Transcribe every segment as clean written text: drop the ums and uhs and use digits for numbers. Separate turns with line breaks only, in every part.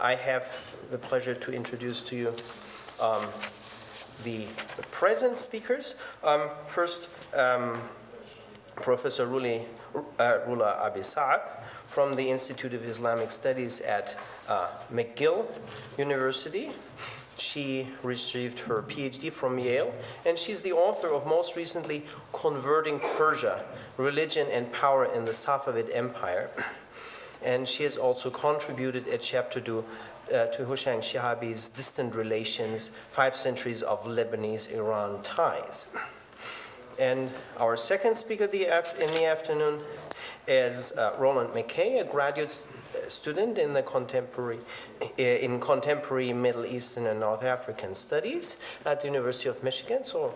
I have the pleasure to introduce to you the present speakers. First, Professor Rula Abi-Saab from the Institute of Islamic Studies at McGill University. She received her PhD from Yale, and she's the author of most recently Converting Persia, Religion and Power in the Safavid Empire. And she has also contributed a chapter to Houshang Shihabi's Distant Relations, 5 Centuries of Lebanese-Iran Ties. And our second speaker in the afternoon is Roland McKay, a graduate student in contemporary Middle Eastern and North African Studies at the University of Michigan. So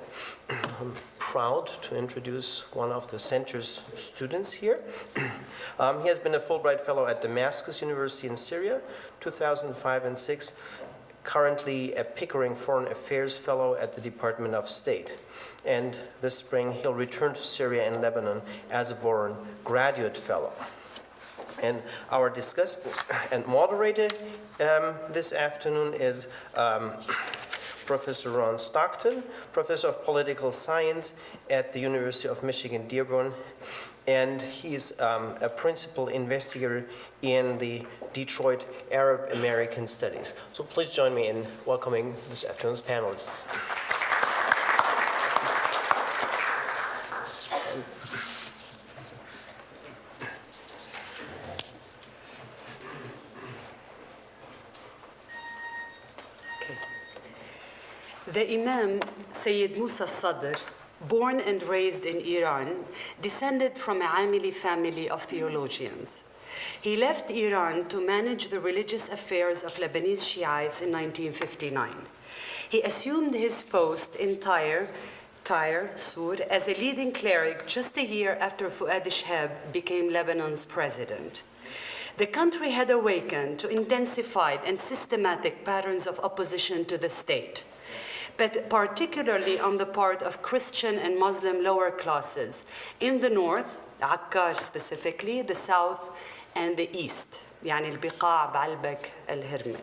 I'm proud to introduce one of the center's students here. He has been a Fulbright Fellow at Damascus University in Syria, 2005 and 6. Currently a Pickering Foreign Affairs Fellow at the Department of State. And this spring he'll return to Syria and Lebanon as a Boren Graduate Fellow. And our discuss and moderator this afternoon is Professor Ron Stockton, Professor of Political Science at the University of Michigan, Dearborn, and he's a principal investigator in the Detroit Arab American Studies. So please join me in welcoming this afternoon's panelists.
The Imam Sayyid Musa al-Sadr, born and raised in Iran, descended from a Amili family of theologians. He left Iran to manage the religious affairs of Lebanese Shiites in 1959. He assumed his post in Tyre, Sur, as a leading cleric just a year after Fuad Shihab became Lebanon's president. The country had awakened to intensified and systematic patterns of opposition to the state, but particularly on the part of Christian and Muslim lower classes in the north, Akkar specifically, the south, and the east, يعني البقاع بعلبك الهرمل.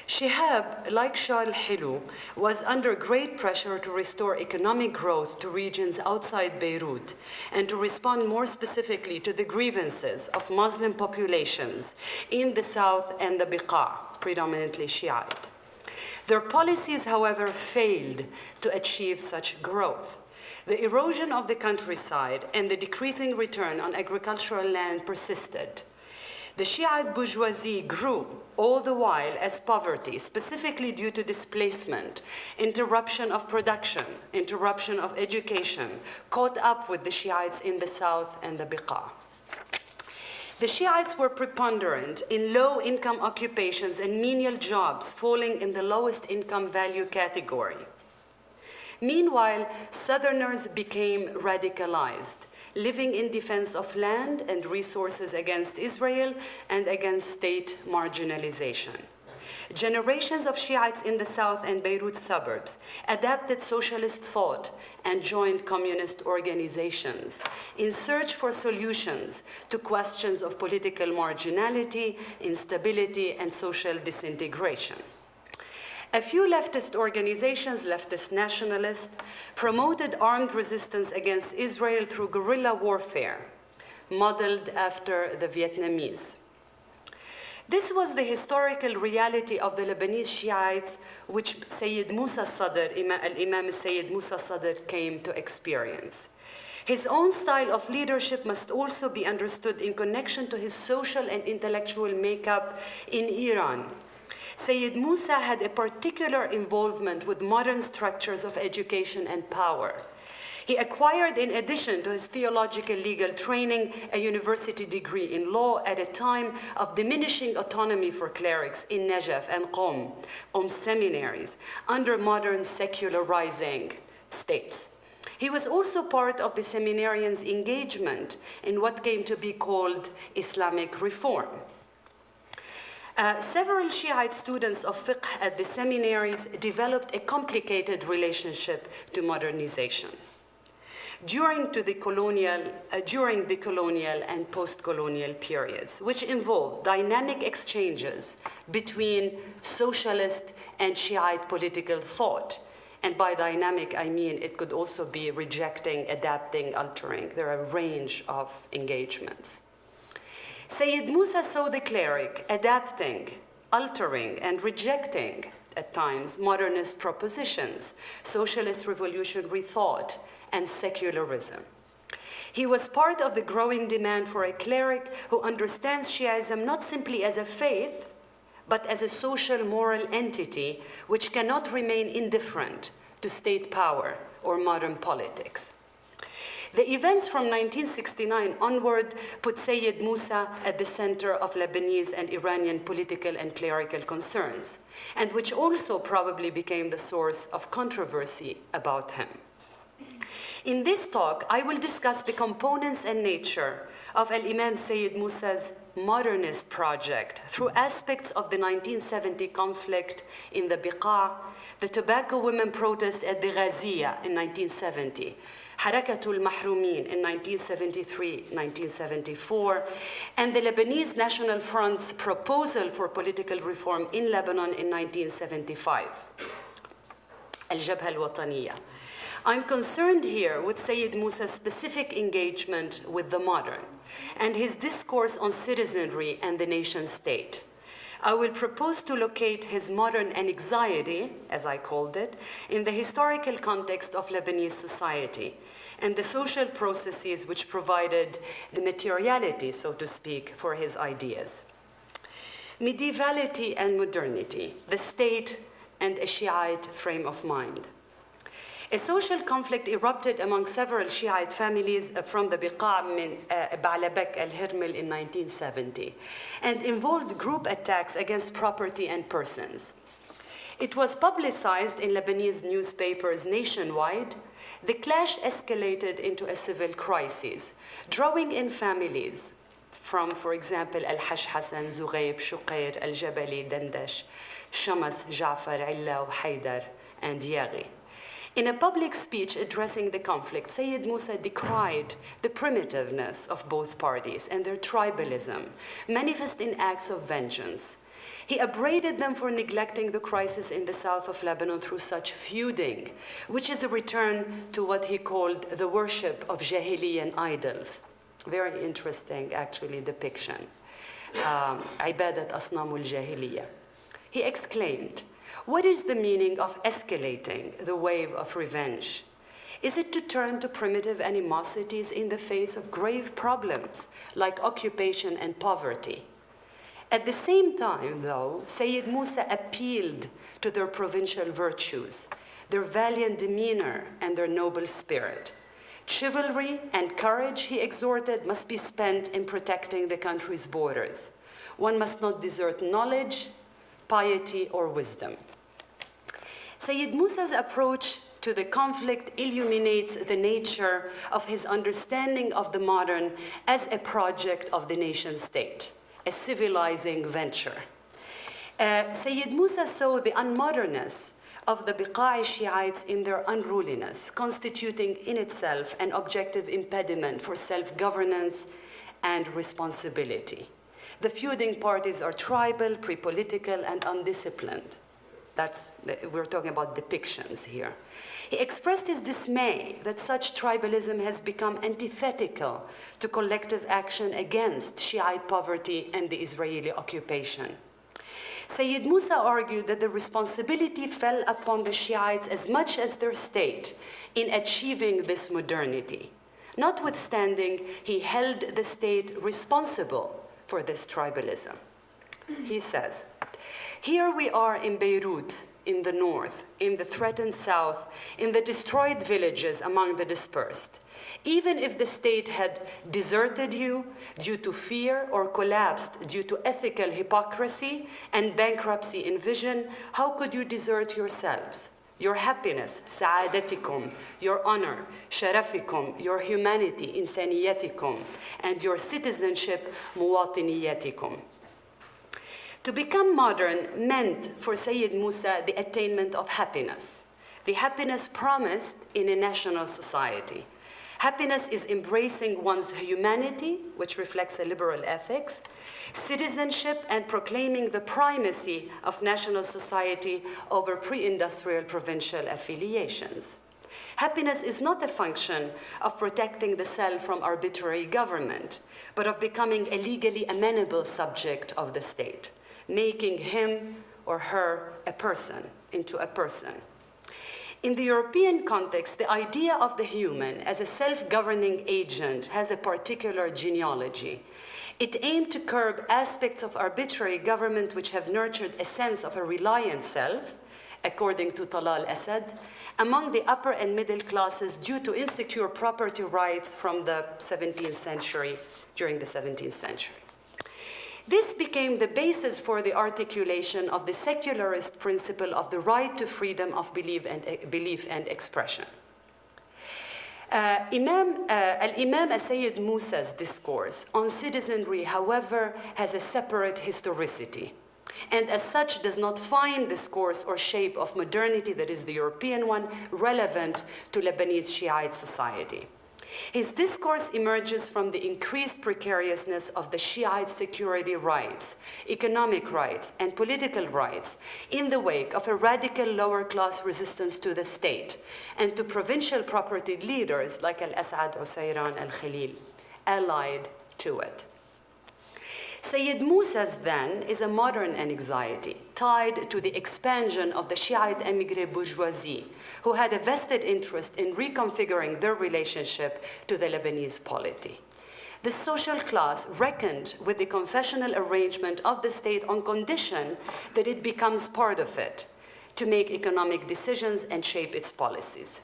Shihab, like Shah al-Hilu, was under great pressure to restore economic growth to regions outside Beirut and to respond more specifically to the grievances of Muslim populations in the south and the Biqa', predominantly Shiite. Their policies, however, failed to achieve such growth. The erosion of the countryside and the decreasing return on agricultural land persisted. The Shiite bourgeoisie grew all the while as poverty, specifically due to displacement, interruption of production, interruption of education, caught up with the Shiites in the south and the Biqa'. The Shiites were preponderant in low-income occupations and menial jobs falling in the lowest income value category. Meanwhile, Southerners became radicalized, living in defense of land and resources against Israel and against state marginalization. Generations of Shiites in the south and Beirut suburbs adapted socialist thought and joined communist organizations in search for solutions to questions of political marginality, instability, and social disintegration. A few leftist organizations, leftist nationalists, promoted armed resistance against Israel through guerrilla warfare, modeled after the Vietnamese. This was the historical reality of the Lebanese Shiites, which Sayyid Musa al-Sadr, Imam Sayyid Musa al-Sadr, came to experience. His own style of leadership must also be understood in connection to his social and intellectual makeup in Iran. Sayyid Musa had a particular involvement with modern structures of education and power. He acquired, in addition to his theological legal training, a university degree in law at a time of diminishing autonomy for clerics in Najaf and Qom seminaries, under modern secularizing states. He was also part of the seminarians' engagement in what came to be called Islamic reform. Several Shiite students of fiqh at the seminaries developed a complicated relationship to modernization. during the colonial and post-colonial periods, which involved dynamic exchanges between socialist and Shiite political thought. And by dynamic, I mean it could also be rejecting, adapting, altering. There are a range of engagements. Sayyid Musa saw the cleric adapting, altering, and rejecting, at times, modernist propositions, socialist revolutionary thought, and secularism. He was part of the growing demand for a cleric who understands Shi'ism not simply as a faith, but as a social moral entity which cannot remain indifferent to state power or modern politics. The events from 1969 onward put Sayyid Musa at the center of Lebanese and Iranian political and clerical concerns, and which also probably became the source of controversy about him. In this talk, I will discuss the components and nature of Imam Sayyid Musa's modernist project through aspects of the 1970 conflict in the Biqa', the tobacco women protest at the Razia in 1970, Harakatul Mahrumin in 1973-1974, and the Lebanese National Front's proposal for political reform in Lebanon in 1975, Al-Jabha al-Wataniya. I'm concerned here with Sayyid Musa's specific engagement with the modern and his discourse on citizenry and the nation state. I will propose to locate his modern anxiety, as I called it, in the historical context of Lebanese society and the social processes which provided the materiality, so to speak, for his ideas. Medievality and modernity, the state and a Shiite frame of mind. A social conflict erupted among several Shiite families from the Biqa' min Ba'labak al-Hirmil in 1970 and involved group attacks against property and persons. It was publicized in Lebanese newspapers nationwide. The clash escalated into a civil crisis, drawing in families from, for example, Al-Hash Hassan, Zughayb, Shuqair, Al-Jabali, Dandash, Shamas, Ja'far, Illa, Haidar, and Yaghi. In a public speech addressing the conflict, Sayyid Musa decried the primitiveness of both parties and their tribalism, manifest in acts of vengeance. He upbraided them for neglecting the crisis in the south of Lebanon through such feuding, which is a return to what he called the worship of Jahiliyan idols. Very interesting, actually, depiction. Ibadat asnamul jahiliya. He exclaimed, "What is the meaning of escalating the wave of revenge? Is it to turn to primitive animosities in the face of grave problems like occupation and poverty?" At the same time, though, Sayyid Musa appealed to their provincial virtues, their valiant demeanor, and their noble spirit. Chivalry and courage, he exhorted, must be spent in protecting the country's borders. One must not desert knowledge, piety, or wisdom. Sayyid Musa's approach to the conflict illuminates the nature of his understanding of the modern as a project of the nation state, a civilizing venture. Sayyid Musa saw the unmodernness of the Biqa'i Shiites in their unruliness, constituting in itself an objective impediment for self-governance and responsibility. The feuding parties are tribal, pre-political, and undisciplined. We're talking about depictions here. He expressed his dismay that such tribalism has become antithetical to collective action against Shiite poverty and the Israeli occupation. Sayyid Musa argued that the responsibility fell upon the Shiites as much as their state in achieving this modernity. Notwithstanding, he held the state responsible for this tribalism. He says, "Here we are in Beirut, in the north, in the threatened south, in the destroyed villages among the dispersed. Even if the state had deserted you due to fear or collapsed due to ethical hypocrisy and bankruptcy in vision, how could you desert yourselves? Your happiness, sa'adatikum, your honor, sharafikum, your humanity, insaniyatikum, and your citizenship, muwatiniyatikum." To become modern meant for Sayyid Musa the attainment of happiness, the happiness promised in a national society. Happiness is embracing one's humanity, which reflects a liberal ethics, citizenship, and proclaiming the primacy of national society over pre-industrial provincial affiliations. Happiness is not a function of protecting the self from arbitrary government, but of becoming a legally amenable subject of the state, making him or her a person into a person. In the European context, the idea of the human as a self-governing agent has a particular genealogy. It aimed to curb aspects of arbitrary government which have nurtured a sense of a reliant self, according to Talal Asad, among the upper and middle classes due to insecure property rights from the 17th century, during the 17th century. This became the basis for the articulation of the secularist principle of the right to freedom of belief and expression. Imam Sayyid Musa's discourse on citizenry, however, has a separate historicity, and as such does not find this course or shape of modernity, that is the European one, relevant to Lebanese Shiite society. His discourse emerges from the increased precariousness of the Shiite security rights, economic rights, and political rights in the wake of a radical lower-class resistance to the state and to provincial property leaders like Al-Asad or Sayran al-Khalil, allied to it. Sayyid Musa's then is a modern anxiety tied to the expansion of the Shiite émigré bourgeoisie, who had a vested interest in reconfiguring their relationship to the Lebanese polity. The social class reckoned with the confessional arrangement of the state on condition that it becomes part of it to make economic decisions and shape its policies.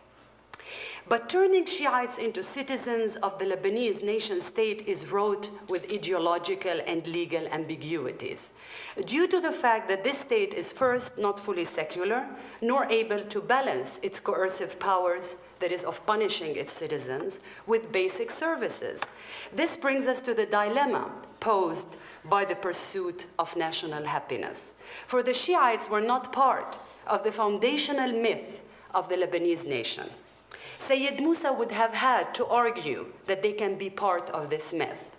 But turning Shiites into citizens of the Lebanese nation-state is wrought with ideological and legal ambiguities, due to the fact that this state is first not fully secular, nor able to balance its coercive powers, that is, of punishing its citizens, with basic services. This brings us to the dilemma posed by the pursuit of national happiness. For the Shiites were not part of the foundational myth of the Lebanese nation. Sayyid Musa would have had to argue that they can be part of this myth.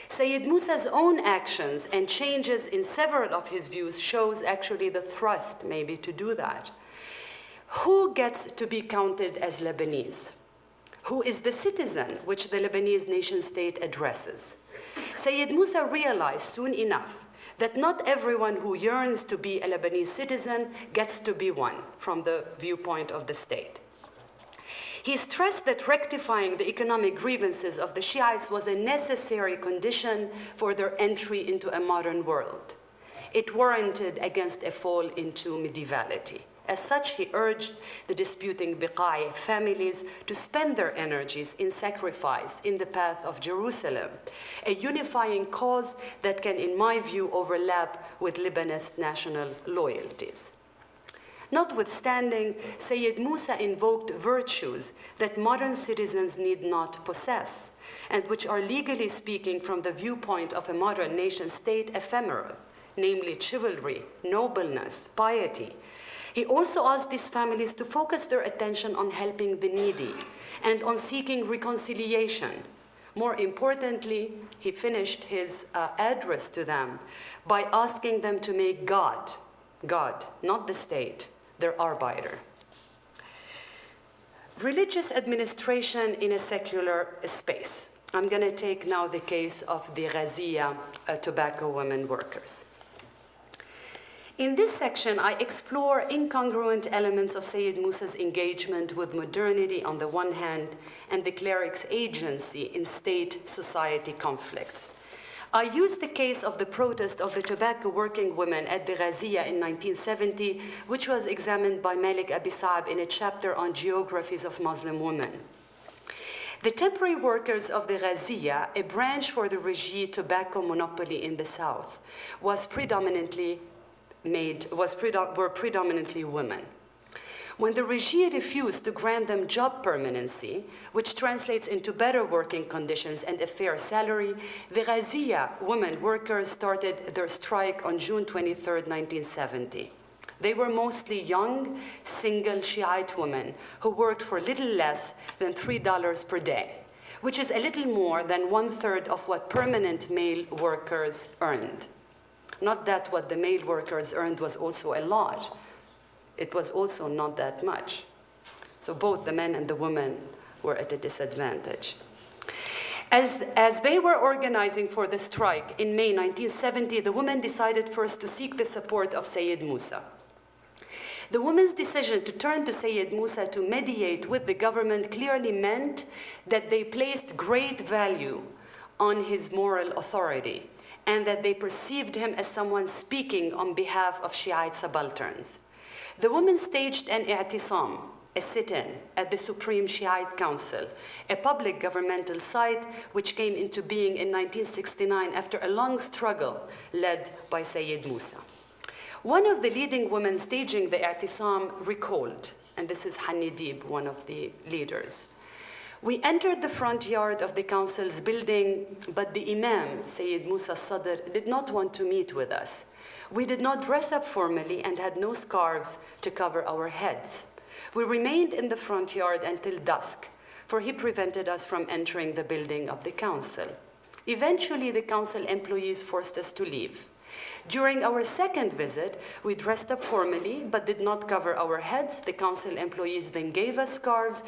Sayyid Musa's own actions and changes in several of his views shows actually the thrust maybe to do that. Who gets to be counted as Lebanese? Who is the citizen which the Lebanese nation-state addresses? Sayyid Musa realized soon enough that not everyone who yearns to be a Lebanese citizen gets to be one from the viewpoint of the state. He stressed that rectifying the economic grievances of the Shiites was a necessary condition for their entry into a modern world. It warranted against a fall into medievality. As such, he urged the disputing Biqai families to spend their energies in sacrifice in the path of Jerusalem, a unifying cause that can, in my view, overlap with Lebanese national loyalties. Notwithstanding, Sayyid Musa invoked virtues that modern citizens need not possess, and which are, legally speaking, from the viewpoint of a modern nation-state, ephemeral, namely chivalry, nobleness, piety. He also asked these families to focus their attention on helping the needy and on seeking reconciliation. More importantly, he finished his address to them by asking them to make God, not the state, their arbiter. Religious administration in a secular space. I'm going to take now the case of the Razia tobacco women workers. In this section, I explore incongruent elements of Sayyid Musa's engagement with modernity on the one hand and the cleric's agency in state-society conflicts. I used the case of the protest of the tobacco working women at the Razia in 1970, which was examined by Malik Abi Saab in a chapter on geographies of Muslim women. The temporary workers of the Razia, a branch for the Regie tobacco monopoly in the south, were predominantly women. When the Regie refused to grant them job permanency, which translates into better working conditions and a fair salary, the Razia women workers started their strike on June 23, 1970. They were mostly young, single Shiite women who worked for little less than $3 per day, which is a little more than 1/3 of what permanent male workers earned. Not that what the male workers earned was also a lot. It was also not that much. So both the men and the women were at a disadvantage. As they were organizing for the strike in May 1970, the women decided first to seek the support of Sayyid Musa. The women's decision to turn to Sayyid Musa to mediate with the government clearly meant that they placed great value on his moral authority and that they perceived him as someone speaking on behalf of Shiite subalterns. The women staged an i'tisam, a sit-in, at the Supreme Shiite Council, a public governmental site which came into being in 1969 after a long struggle led by Sayyid Musa. One of the leading women staging the i'tisam recalled, and this is Hani Deeb, one of the leaders, "We entered the front yard of the council's building, but the Imam, Sayyid Musa al-Sadr, did not want to meet with us. We did not dress up formally and had no scarves to cover our heads. We remained in the front yard until dusk, for he prevented us from entering the building of the council. Eventually, the council employees forced us to leave. During our second visit, we dressed up formally but did not cover our heads. The council employees then gave us scarves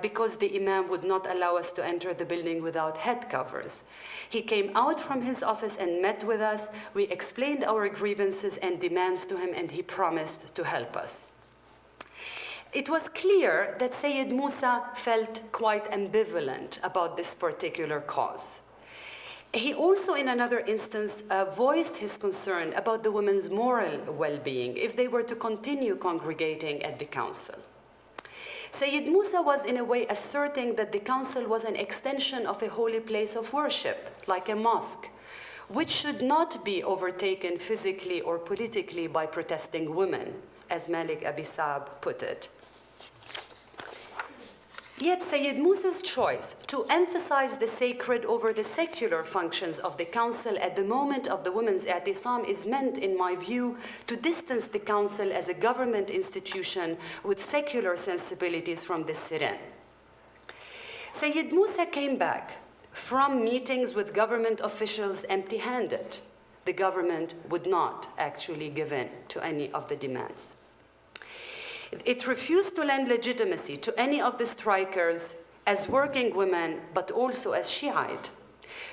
because the imam would not allow us to enter the building without head covers. He came out from his office and met with us. We explained our grievances and demands to him, and he promised to help us." It was clear that Sayyid Musa felt quite ambivalent about this particular cause. He also, in another instance, voiced his concern about the women's moral well-being if they were to continue congregating at the council. Sayyid Musa was, in a way, asserting that the council was an extension of a holy place of worship, like a mosque, which should not be overtaken physically or politically by protesting women, as Malik Abi Saab put it. Yet Sayyid Musa's choice to emphasize the sacred over the secular functions of the council at the moment of the women's i'tisam is meant, in my view, to distance the council as a government institution with secular sensibilities from the sit-in. Sayyid Musa came back from meetings with government officials empty-handed. The government would not actually give in to any of the demands. It refused to lend legitimacy to any of the strikers as working women, but also as Shiite.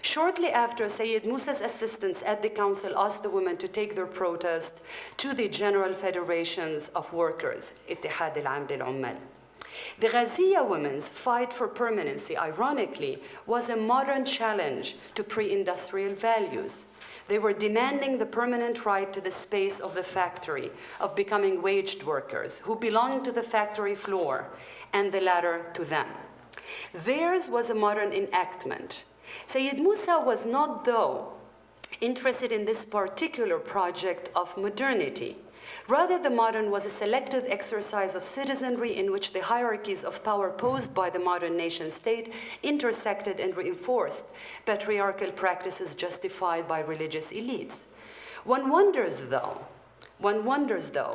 Shortly after, Sayyid Musa's assistants at the council asked the women to take their protest to the General Federations of Workers, Ittihad al-Am lil-Ummal. The Razia women's fight for permanency, ironically, was a modern challenge to pre-industrial values. They were demanding the permanent right to the space of the factory, of becoming waged workers who belonged to the factory floor and the ladder to them. Theirs was a modern enactment. Sayyid Musa was not, though, interested in this particular project of modernity. Rather, the modern was a selective exercise of citizenry in which the hierarchies of power posed by the modern nation-state intersected and reinforced patriarchal practices justified by religious elites. One wonders, though,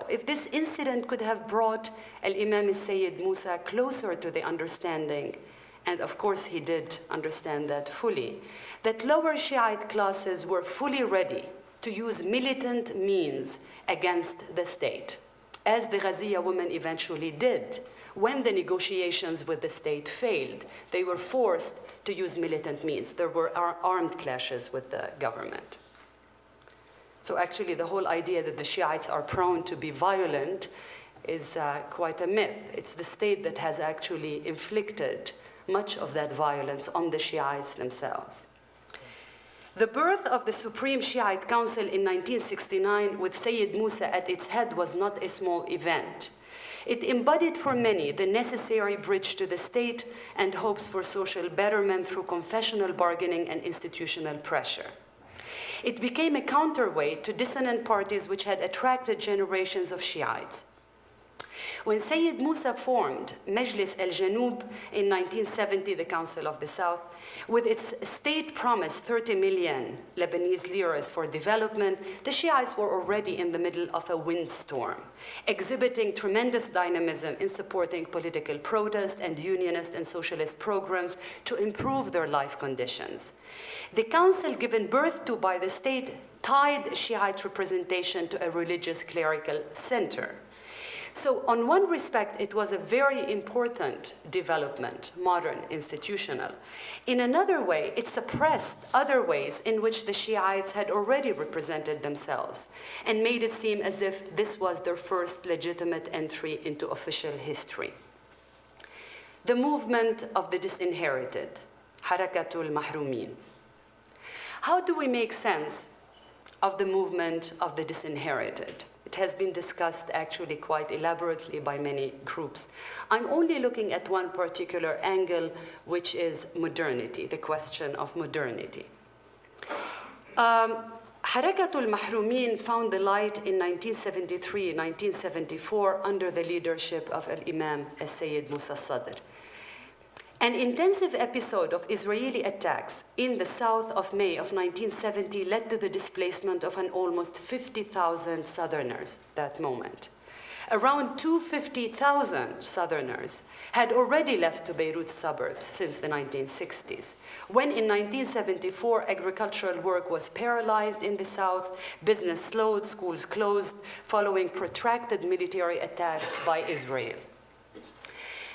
if this incident could have brought Al-Imam Sayyid Musa closer to the understanding, and of course he did understand that fully, that lower Shiite classes were fully ready to use militant means against the state, as the Razia women eventually did. When the negotiations with the state failed, they were forced to use militant means. There were armed clashes with the government. So actually, the whole idea that the Shiites are prone to be violent is quite a myth. It's the state that has actually inflicted much of that violence on the Shiites themselves. The birth of the Supreme Shiite Council in 1969 with Sayyid Musa at its head was not a small event. It embodied for many the necessary bridge to the state and hopes for social betterment through confessional bargaining and institutional pressure. It became a counterweight to dissonant parties which had attracted generations of Shiites. When Sayyid Musa formed Majlis al-Janub in 1970, the Council of the South, with its state promise 30 million Lebanese liras for development, the Shiites were already in the middle of a windstorm, exhibiting tremendous dynamism in supporting political protest and unionist and socialist programs to improve their life conditions. The council, given birth to by the state, tied Shiite representation to a religious clerical center. So on one respect, it was a very important development, modern, institutional. In another way, it suppressed other ways in which the Shiites had already represented themselves and made it seem as if this was their first legitimate entry into official history. The movement of the disinherited, Harakatul Mahrumin. How do we make sense of the movement of the disinherited? It has been discussed actually quite elaborately by many groups. I'm only looking at one particular angle, which is modernity, the question of modernity. Harakatul Mahrumin found the light in 1973, 1974 under the leadership of Imam Sayyid Musa al-Sadr. An intensive episode of Israeli attacks in the south of May of 1970 led to the displacement of an almost 50,000 Southerners that moment. Around 250,000 Southerners had already left to Beirut's suburbs since the 1960s, when in 1974 agricultural work was paralyzed in the south, business slowed, schools closed, following protracted military attacks by Israel.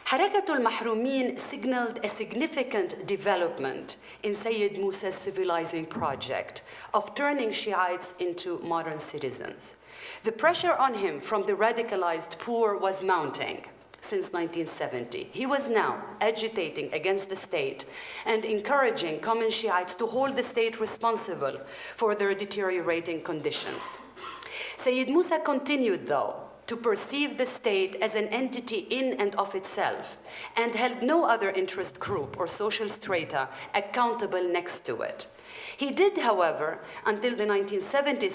Harakatul Mahrumin signaled a significant development in Sayyid Musa's civilizing project of turning Shiites into modern citizens. The pressure on him from the radicalized poor was mounting since 1970. He was now agitating against the state and encouraging common Shiites to hold the state responsible for their deteriorating conditions. Sayyid Musa continued, though, to perceive the state as an entity in and of itself, and held no other interest group or social strata accountable next to it. He did, however, until the 1970s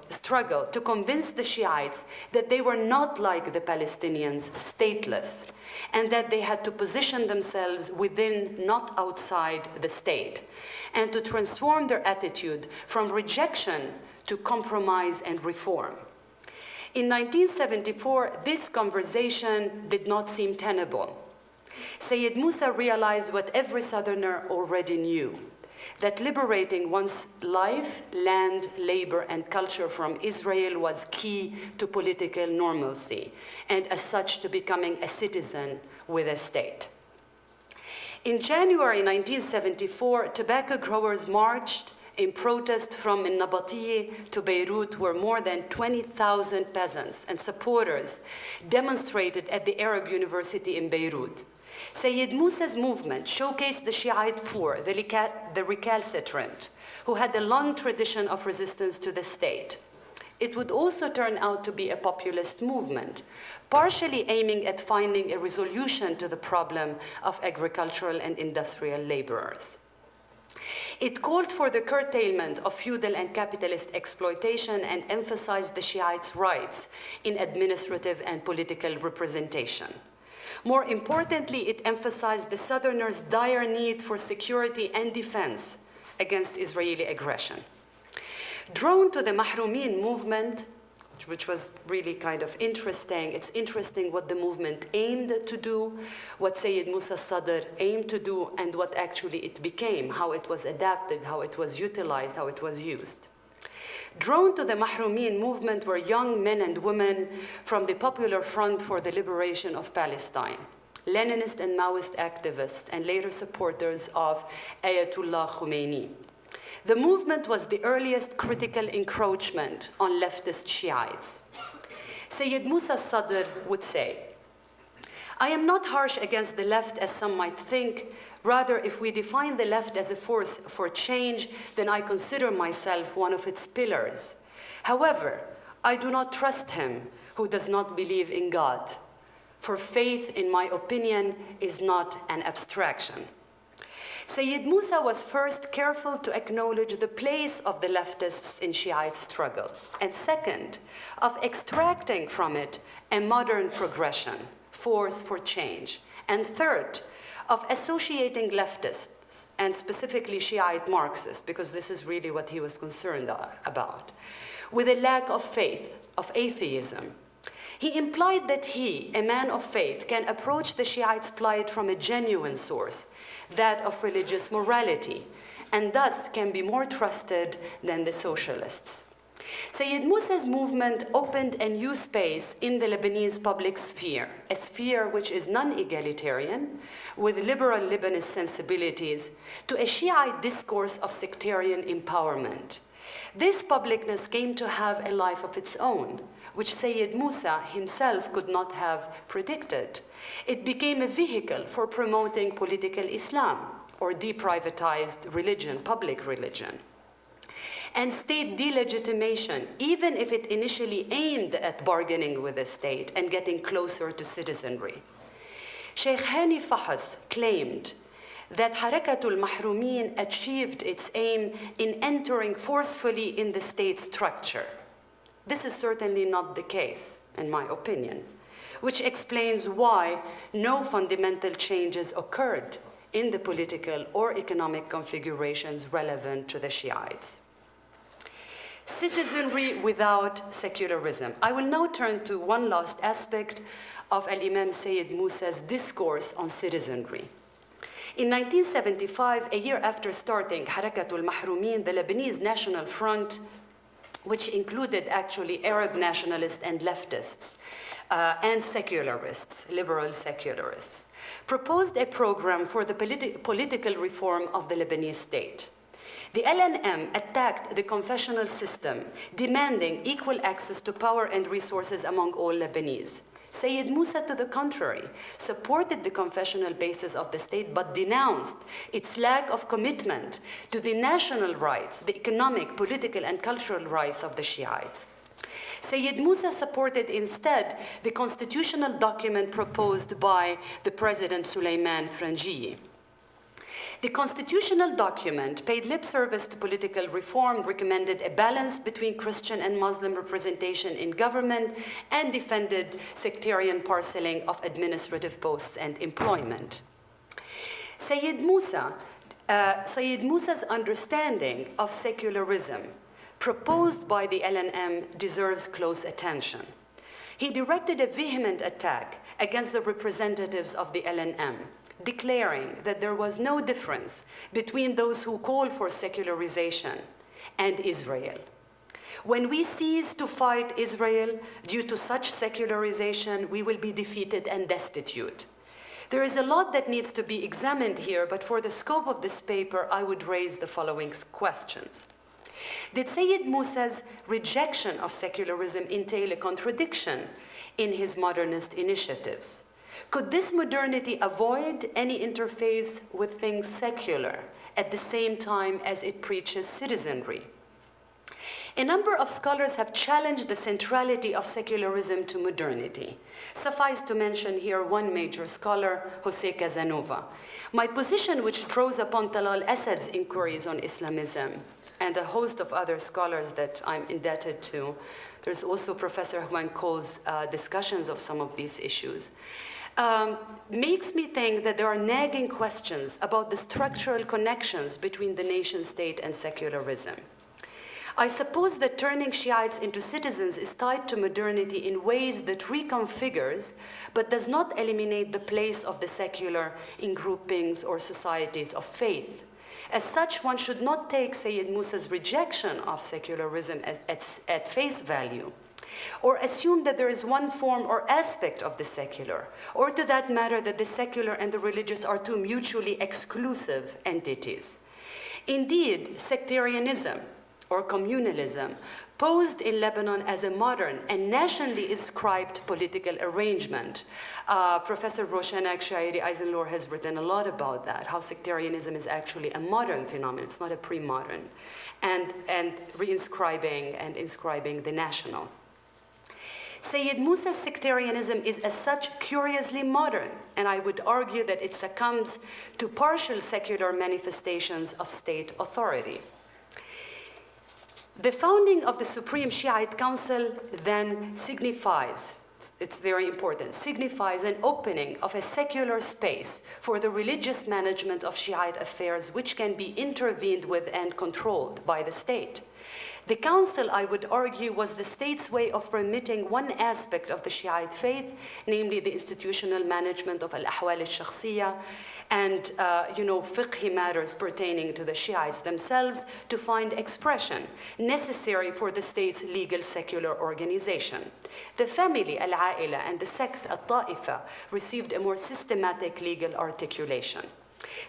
struggle to convince the Shiites that they were not like the Palestinians, stateless, and that they had to position themselves within, not outside, the state, and to transform their attitude from rejection to compromise and reform. In 1974, this conversation did not seem tenable. Sayyid Musa realized what every Southerner already knew, that liberating one's life, land, labor, and culture from Israel was key to political normalcy, and as such to becoming a citizen with a state. In January 1974, tobacco growers marched in protest from Nabatieh to Beirut, where more than 20,000 peasants and supporters demonstrated at the Arab University in Beirut. Sayyid Musa's movement showcased the Shiite poor, the recalcitrant, who had a long tradition of resistance to the state. It would also turn out to be a populist movement, partially aiming at finding a resolution to the problem of agricultural and industrial laborers. It called for the curtailment of feudal and capitalist exploitation and emphasized the Shiites' rights in administrative and political representation. More importantly, it emphasized the Southerners' dire need for security and defense against Israeli aggression. Drawn to the Mahrumin movement, which was really kind of interesting. It's interesting what the movement aimed to do, what Sayyid Musa al-Sadr aimed to do, and what actually it became, how it was adapted, how it was utilized, how it was used. Drawn to the Mahrumin movement were young men and women from the Popular Front for the Liberation of Palestine, Leninist and Maoist activists, and later supporters of Ayatollah Khomeini. The movement was the earliest critical encroachment on leftist Shiites. Sayyid Musa al-Sadr would say, "I am not harsh against the left as some might think. Rather, if we define the left as a force for change, then I consider myself one of its pillars. However, I do not trust him who does not believe in God, for faith, in my opinion, is not an abstraction." Sayyid Musa was first careful to acknowledge the place of the leftists in Shiite struggles, and second, of extracting from it a modern progression, force for change, and third, of associating leftists, and specifically Shiite Marxists, because this is really what he was concerned about, with a lack of faith, of atheism. He implied that he, a man of faith, can approach the Shiites' plight from a genuine source, that of religious morality, and thus can be more trusted than the socialists. Sayyid Musa's movement opened a new space in the Lebanese public sphere, a sphere which is non-egalitarian, with liberal Lebanese sensibilities, to a Shiite discourse of sectarian empowerment. This publicness came to have a life of its own, which Sayyid Musa himself could not have predicted. It became a vehicle for promoting political Islam, or deprivatized religion, public religion, and state delegitimation, even if it initially aimed at bargaining with the state and getting closer to citizenry. Sheikh Hani Fahs claimed that Harakatul Mahrumin achieved its aim in entering forcefully in the state structure. This is certainly not the case, in my opinion, which explains why no fundamental changes occurred in the political or economic configurations relevant to the Shiites. Citizenry without secularism. I will now turn to one last aspect of Imam Sayyid Musa's discourse on citizenry. In 1975, a year after starting Harakatul Mahrumin, the Lebanese National Front, which included actually Arab nationalists and leftists, and secularists, liberal secularists, proposed a program for the political reform of the Lebanese state. The LNM attacked the confessional system, demanding equal access to power and resources among all Lebanese. Sayyid Musa, to the contrary, supported the confessional basis of the state, but denounced its lack of commitment to the national rights, the economic, political, and cultural rights of the Shiites. Sayyid Musa supported instead the constitutional document proposed by the President Suleiman Frangieh. The constitutional document paid lip service to political reform, recommended a balance between Christian and Muslim representation in government, and defended sectarian parceling of administrative posts and employment. Sayyid Musa's understanding of secularism proposed by the LNM deserves close attention. He directed a vehement attack against the representatives of the LNM, declaring that there was no difference between those who call for secularization and Israel. When we cease to fight Israel due to such secularization, we will be defeated and destitute. There is a lot that needs to be examined here, but for the scope of this paper, I would raise the following questions. Did Sayyid Musa's rejection of secularism entail a contradiction in his modernist initiatives? Could this modernity avoid any interface with things secular at the same time as it preaches citizenry? A number of scholars have challenged the centrality of secularism to modernity. Suffice to mention here one major scholar, José Casanova. My position, which draws upon Talal Asad's inquiries on Islamism, and a host of other scholars that I'm indebted to. There's also Professor Juan Cole's discussions of some of these issues. Makes me think that there are nagging questions about the structural connections between the nation state and secularism. I suppose that turning Shiites into citizens is tied to modernity in ways that reconfigures, but does not eliminate the place of the secular in groupings or societies of faith. As such, one should not take Sayyid Musa's rejection of secularism at face value, or assume that there is one form or aspect of the secular, or to that matter that the secular and the religious are two mutually exclusive entities. Indeed, sectarianism or communalism posed in Lebanon as a modern and nationally ascribed political arrangement. Professor Roshanak Shairi Eisenlohr has written a lot about that, how sectarianism is actually a modern phenomenon, it's not a pre-modern, and reinscribing and inscribing the national. Sayyid Musa's sectarianism is as such curiously modern, and I would argue that it succumbs to partial secular manifestations of state authority. The founding of the Supreme Shiite Council then signifies, it's very important, signifies an opening of a secular space for the religious management of Shiite affairs which can be intervened with and controlled by the state. The council, I would argue, was the state's way of permitting one aspect of the Shiite faith, namely the institutional management of al-ahwal al-shakhsiyya and fiqhi matters pertaining to the Shiites themselves, to find expression necessary for the state's legal secular organization. The family, al-aila, and the sect, al-ta'ifa, received a more systematic legal articulation.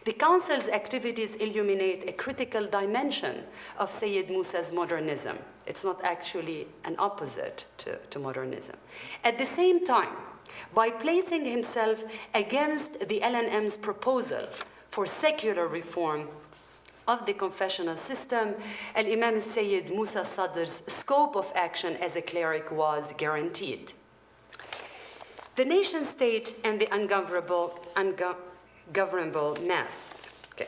The Council's activities illuminate a critical dimension of Sayyid Musa's modernism. It's not actually an opposite to modernism. At the same time, by placing himself against the LNM's proposal for secular reform of the confessional system, Imam Sayyid Musa al-Sadr's scope of action as a cleric was guaranteed. The nation state and the ungovernable mass. Okay.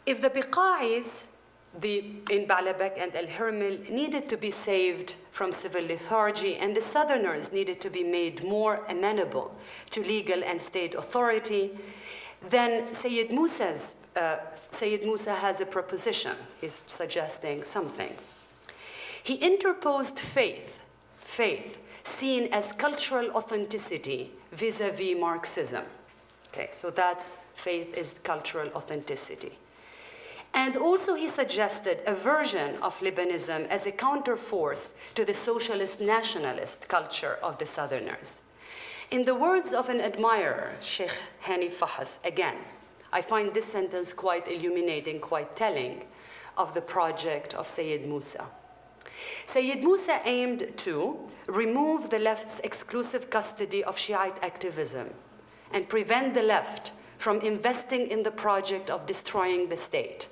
If the Biqa'is in Ba'labak and Al-Hermil needed to be saved from civil lethargy and the Southerners needed to be made more amenable to legal and state authority, then Sayyid Musa has a proposition. He's suggesting something. He interposed faith seen as cultural authenticity vis-a-vis Marxism. Okay, so that's faith is cultural authenticity. And also he suggested a version of Lebanism as a counterforce to the socialist nationalist culture of the Southerners. In the words of an admirer, Sheikh Hani Fahas, again, I find this sentence quite illuminating, quite telling of the project of Sayyid Musa. Sayyid Musa aimed to remove the left's exclusive custody of Shiite activism and prevent the left from investing in the project of destroying the state,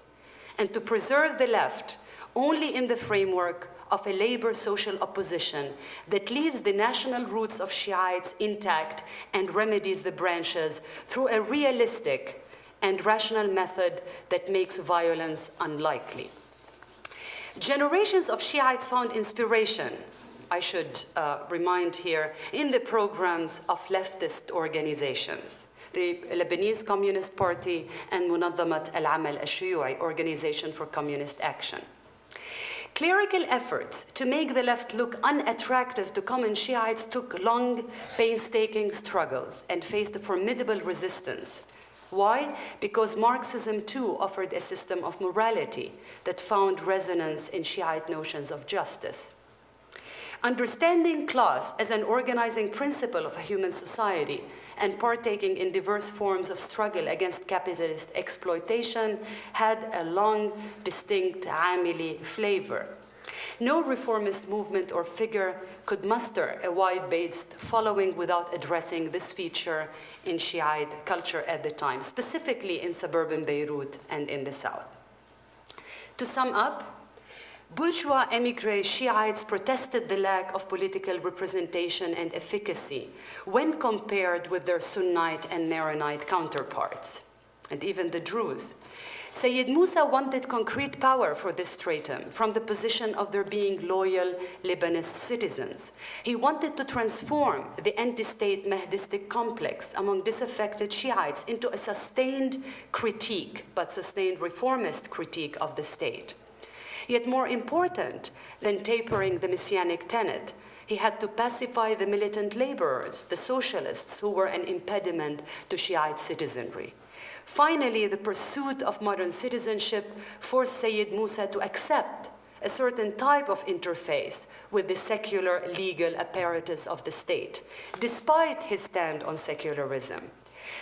and to preserve the left only in the framework of a labor social opposition that leaves the national roots of Shiites intact and remedies the branches through a realistic and rational method that makes violence unlikely. Generations of Shiites found inspiration, I should remind here, in the programs of leftist organizations, the Lebanese Communist Party and Munazzamat al-Amal al-Shuyu'i, Organization for Communist Action. Clerical efforts to make the left look unattractive to common Shiites took long, painstaking struggles and faced a formidable resistance. Why? Because Marxism too offered a system of morality that found resonance in Shiite notions of justice. Understanding class as an organizing principle of a human society and partaking in diverse forms of struggle against capitalist exploitation had a long, distinct Amili flavor. No reformist movement or figure could muster a wide-based following without addressing this feature in Shiite culture at the time, specifically in suburban Beirut and in the south. To sum up, bourgeois émigré Shiites protested the lack of political representation and efficacy when compared with their Sunnite and Maronite counterparts, and even the Druze. Sayyid Musa wanted concrete power for this stratum from the position of their being loyal Lebanese citizens. He wanted to transform the anti-state Mahdistic complex among disaffected Shiites into a sustained critique, but sustained reformist critique of the state. Yet more important than tapering the messianic tenet, he had to pacify the militant laborers, the socialists who were an impediment to Shiite citizenry. Finally, the pursuit of modern citizenship forced Sayyid Musa to accept a certain type of interface with the secular legal apparatus of the state, despite his stand on secularism.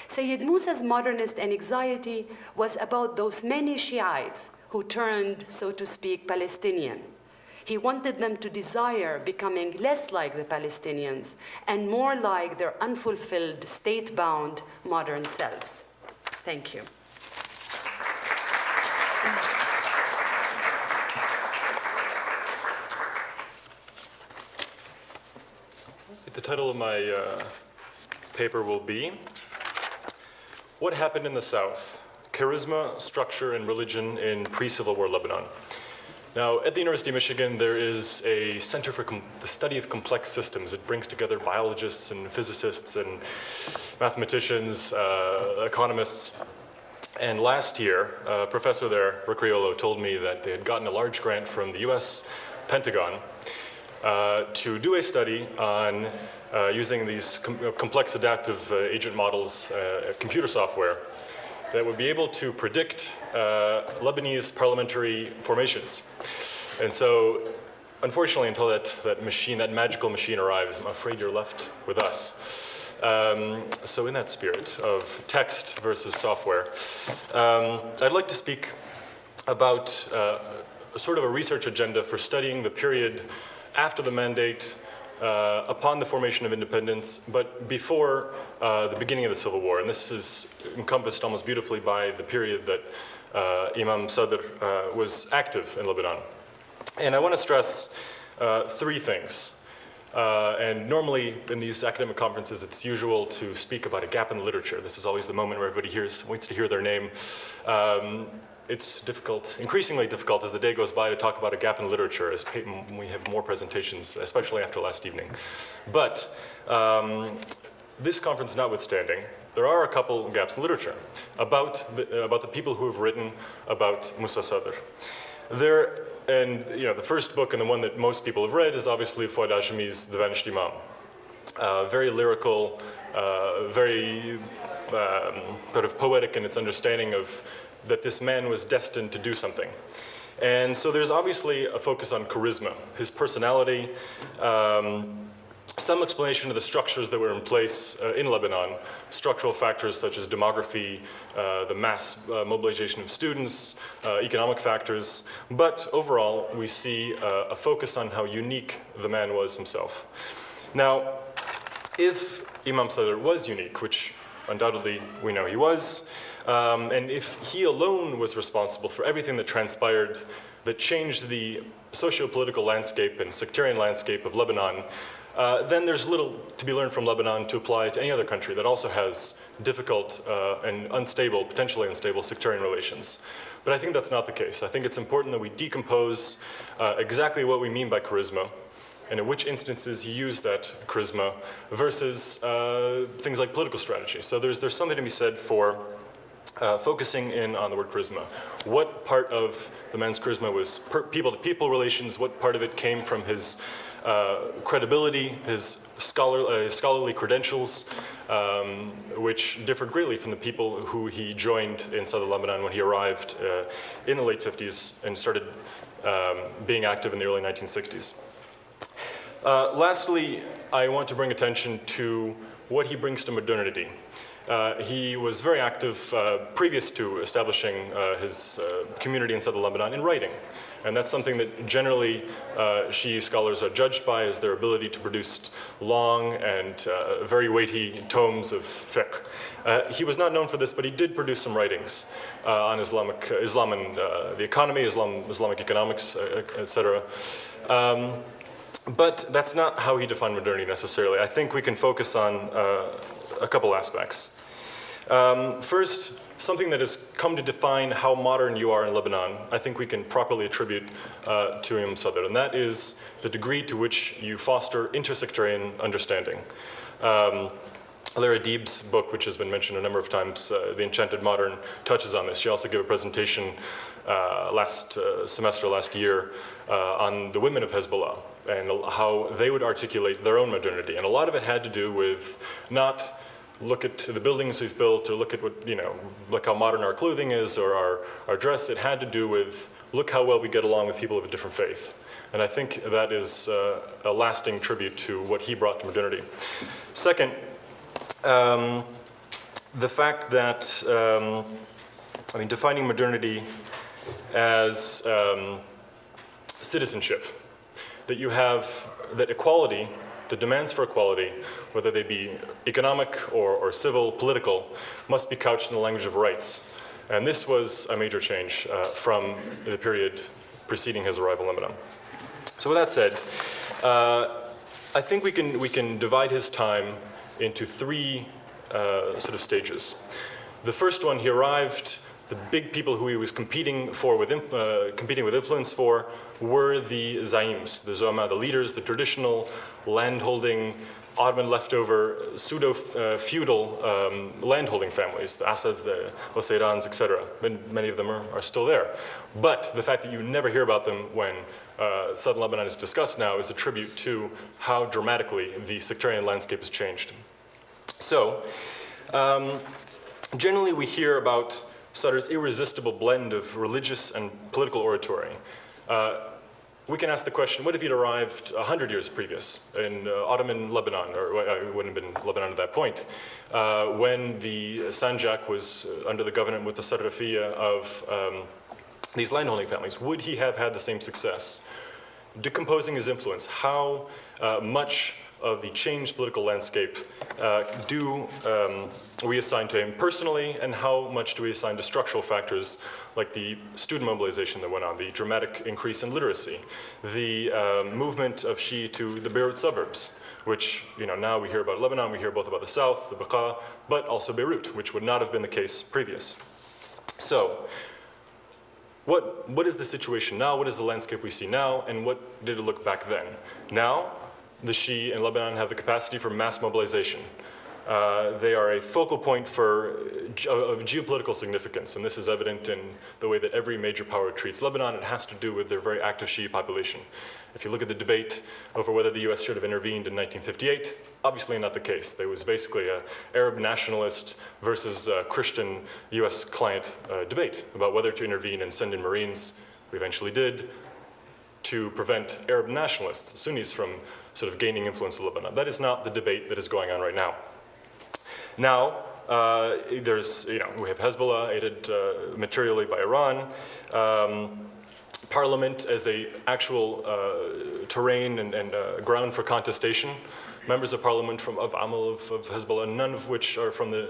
Sayyid Musa's modernist anxiety was about those many Shiites who turned, so to speak, Palestinian. He wanted them to desire becoming less like the Palestinians and more like their unfulfilled, state-bound modern selves. Thank you.
The title of my paper will be What Happened in the South? Charisma, Structure, and Religion in Pre-Civil War Lebanon. Now, at the University of Michigan, there is a Center for the Study of Complex Systems. It brings together biologists and physicists and mathematicians, economists. And last year, a professor there, Rick Riolo, told me that they had gotten a large grant from the US Pentagon to do a study on using these complex adaptive agent models, computer software, that would be able to predict Lebanese parliamentary formations. And so, unfortunately, until that magical machine arrives, I'm afraid you're left with us. So in that spirit of text versus software, I'd like to speak about sort of a research agenda for studying the period after the mandate, upon the formation of independence, but before the beginning of the Civil War. And this is encompassed almost beautifully by the period that Imam Sadr was active in Lebanon. And I want to stress three things. And normally in these academic conferences, it's usual to speak about a gap in the literature. This is always the moment where everybody waits to hear their name. It's difficult, increasingly difficult as the day goes by to talk about a gap in literature as we have more presentations, especially after last evening. But this conference notwithstanding, there are a couple gaps in literature about the people who have written about Musa al-Sadr. The first book and the one that most people have read is obviously Fuad Ajami's The Vanished Imam. Very lyrical, very sort of poetic in its understanding of that this man was destined to do something. And so there's obviously a focus on charisma, his personality, some explanation of the structures that were in place in Lebanon, structural factors such as demography, the mass mobilization of students, economic factors. But overall, we see a focus on how unique the man was himself. Now, if Imam Sadr was unique, which undoubtedly we know he was, and if he alone was responsible for everything that transpired that changed the socio-political landscape and sectarian landscape of Lebanon, then there's little to be learned from Lebanon to apply to any other country that also has difficult and unstable, potentially unstable sectarian relations. But I think that's not the case. I think it's important that we decompose exactly what we mean by charisma and in which instances he used that charisma versus things like political strategy. So there's something to be said for focusing in on the word charisma. What part of the man's charisma was people-to-people relations? What part of it came from his credibility, his scholarly credentials, which differed greatly from the people who he joined in southern Lebanon when he arrived in the late 50s and started being active in the early 1960s. Lastly, I want to bring attention to what he brings to modernity. He was very active previous to establishing his community in southern Lebanon in writing. And that's something that generally Shi'a scholars are judged by, is their ability to produce long and very weighty tomes of fiqh. He was not known for this, but he did produce some writings on Islam and the economy, Islamic economics, etc. But that's not how he defined modernity necessarily. I think we can focus on a couple aspects. First, something that has come to define how modern you are in Lebanon, I think we can properly attribute to Imam Sadr, and that is the degree to which you foster intersectarian understanding. Lara Deeb's book, which has been mentioned a number of times, The Enchanted Modern, touches on this. She also gave a presentation last year, on the women of Hezbollah and how they would articulate their own modernity. And a lot of it had to do with not look at the buildings we've built or look at what, look how modern our clothing is or our dress. It had to do with look how well we get along with people of a different faith. And I think that is a lasting tribute to what he brought to modernity. Second, the fact that, defining modernity as citizenship, that you have, that equality, the demands for equality, whether they be economic or civil, political, must be couched in the language of rights. And this was a major change from the period preceding his arrival in Lebanon. So with that said, I think we can divide his time into three sort of stages. The first one, he arrived. The big people who he was competing with influence for were the zaims, the Zu'ama, the leaders, the traditional landholding, Ottoman leftover, pseudo-feudal landholding families, the Asads, the Oseirans, etc. And many of them are still there. But the fact that you never hear about them when southern Lebanon is discussed now is a tribute to how dramatically the sectarian landscape has changed. So, generally we hear about Sadr's irresistible blend of religious and political oratory. We can ask the question, what if he'd arrived 100 years previous in Ottoman Lebanon, or it wouldn't have been Lebanon at that point, when the Sanjak was under the government with the Sarrafiyya of these landholding families? Would he have had the same success? Decomposing his influence, how much of the changed political landscape do we assign to him personally, and how much do we assign to structural factors like the student mobilization that went on, the dramatic increase in literacy, the movement of Shi'a to the Beirut suburbs, which now we hear about Lebanon, we hear both about the south, the Baqa, but also Beirut, which would not have been the case previous. So, what is the situation now? What is the landscape we see now? And what did it look back then? Now, the Shi'a in Lebanon have the capacity for mass mobilization. They are a focal point of geopolitical significance, and this is evident in the way that every major power treats Lebanon. It has to do with their very active Shi'a population. If you look at the debate over whether the US should have intervened in 1958, obviously not the case. There was basically an Arab nationalist versus Christian US client debate about whether to intervene and send in Marines. We eventually did, to prevent Arab nationalists, Sunnis, from sort of gaining influence in Lebanon. That is not the debate that is going on right now. Now, we have Hezbollah aided materially by Iran. Parliament as a actual terrain and ground for contestation. Members of parliament of Amal, of Hezbollah, none of which are from the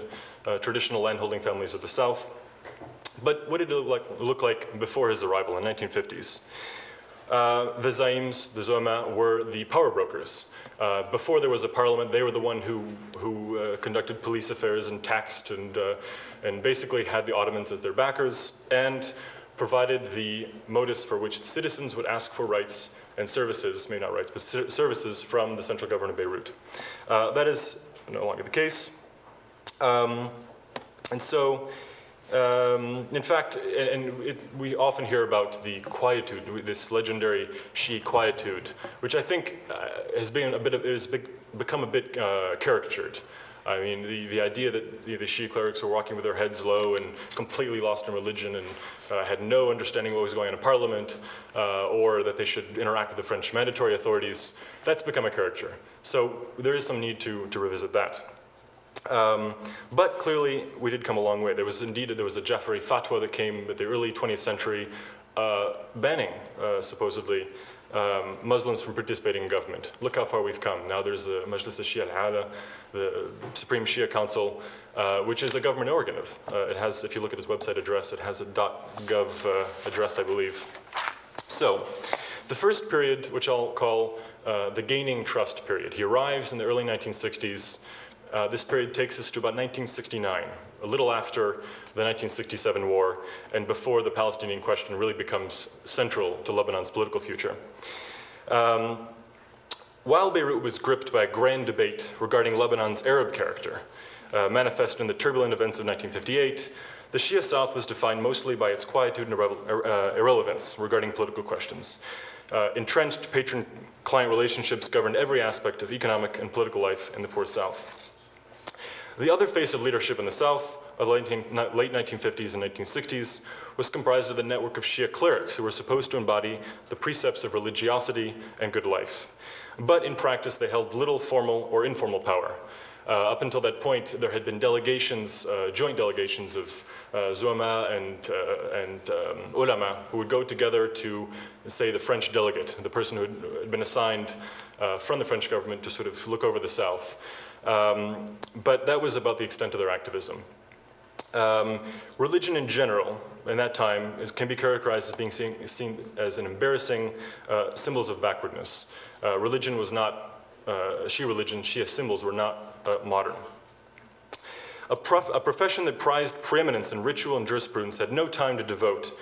traditional landholding families of the south. But what did it look like before his arrival in the 1950s? The Zaims, the Zu'ama, were the power brokers. Before there was a parliament, they were the one who conducted police affairs and taxed and basically had the Ottomans as their backers and provided the modus for which the citizens would ask for rights and services, maybe not rights, but services from the central government of Beirut. That is no longer the case. And so, in fact, we often hear about the quietude, this legendary Shi'a quietude, which I think has become a bit caricatured. I mean, the idea that the Shi'a clerics were walking with their heads low and completely lost in religion and had no understanding of what was going on in parliament, or that they should interact with the French mandatory authorities, that's become a caricature. So there is some need to revisit that. But clearly, we did come a long way. There was a Jafari fatwa that came at the early 20th century banning, supposedly, Muslims from participating in government. Look how far we've come. Now there's a Majlis al-Shia al-Ala, the Supreme Shia Council, which is a government organ. It has, if you look at its website address, it has a .gov address, I believe. So, the first period, which I'll call the gaining trust period. He arrives in the early 1960s. This period takes us to about 1969, a little after the 1967 war and before the Palestinian question really becomes central to Lebanon's political future. While Beirut was gripped by a grand debate regarding Lebanon's Arab character, manifest in the turbulent events of 1958, the Shia South was defined mostly by its quietude and irrelevance regarding political questions. Entrenched patron-client relationships governed every aspect of economic and political life in the poor South. The other face of leadership in the South of the late 1950s and 1960s was comprised of the network of Shia clerics who were supposed to embody the precepts of religiosity and good life. But in practice, they held little formal or informal power. Up until that point, there had been delegations, joint delegations of Zu'ama and ulama who would go together to, say, the French delegate, the person who had been assigned from the French government to sort of look over the South. But that was about the extent of their activism. Religion in general, in that time, can be characterized as being seen as an embarrassing symbols of backwardness. Religion was not Shia religion, Shia symbols were not modern. A profession that prized preeminence in ritual and jurisprudence had no time to devote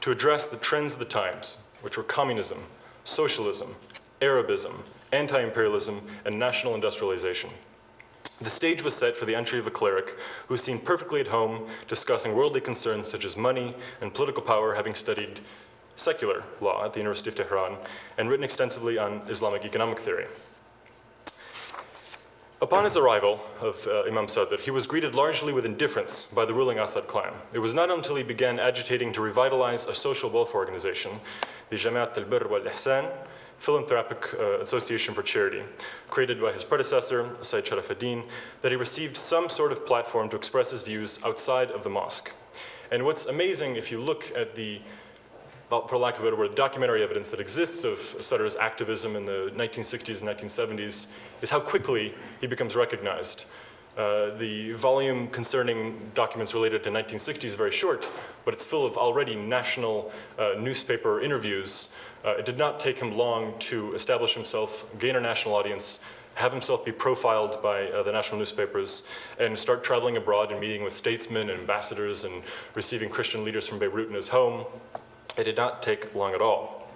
to address the trends of the times, which were communism, socialism, Arabism, anti-imperialism, and national industrialization. The stage was set for the entry of a cleric who seemed perfectly at home discussing worldly concerns such as money and political power, having studied secular law at the University of Tehran and written extensively on Islamic economic theory. Upon his arrival of Imam Sadr, he was greeted largely with indifference by the ruling Assad clan. It was not until he began agitating to revitalize a social welfare organization, the Jamiat al-Birr wal-Ihsan, philanthropic association for charity, created by his predecessor, Sayyid Sharafuddin, that he received some sort of platform to express his views outside of the mosque. And what's amazing, if you look at the, for lack of a better word, documentary evidence that exists of Sadr's activism in the 1960s and 1970s, is how quickly he becomes recognized. The volume concerning documents related to 1960s is very short, but it's full of already national newspaper interviews. It did not take him long to establish himself, gain a national audience, have himself be profiled by the national newspapers, and start traveling abroad and meeting with statesmen and ambassadors and receiving Christian leaders from Beirut in his home. It did not take long at all.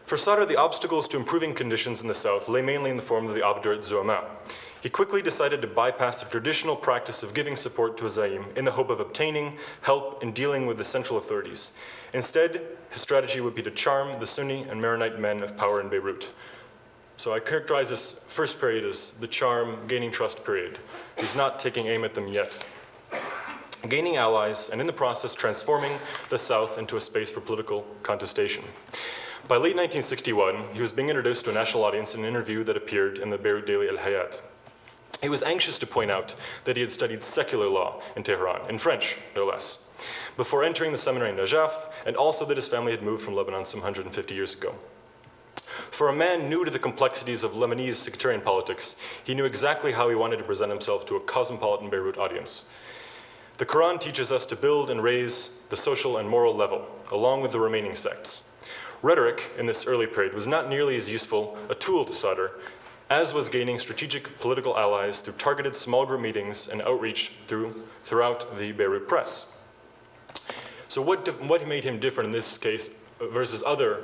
For Sadr, the obstacles to improving conditions in the south lay mainly in the form of the obdurate Zu'ama. He quickly decided to bypass the traditional practice of giving support to a Zaim in the hope of obtaining help in dealing with the central authorities. Instead, his strategy would be to charm the Sunni and Maronite men of power in Beirut. So I characterize this first period as the charm, gaining trust period. He's not taking aim at them yet. Gaining allies, and in the process transforming the South into a space for political contestation. By late 1961, he was being introduced to a national audience in an interview that appeared in the Beirut Daily Al-Hayat. He was anxious to point out that he had studied secular law in Tehran, in French, no less, before entering the seminary in Najaf, and also that his family had moved from Lebanon some 150 years ago. For a man new to the complexities of Lebanese sectarian politics, he knew exactly how he wanted to present himself to a cosmopolitan Beirut audience. The Quran teaches us to build and raise the social and moral level, along with the remaining sects. Rhetoric in this early period was not nearly as useful a tool to Sadr as was gaining strategic political allies through targeted small group meetings and outreach throughout the Beirut press. So what made him different in this case versus other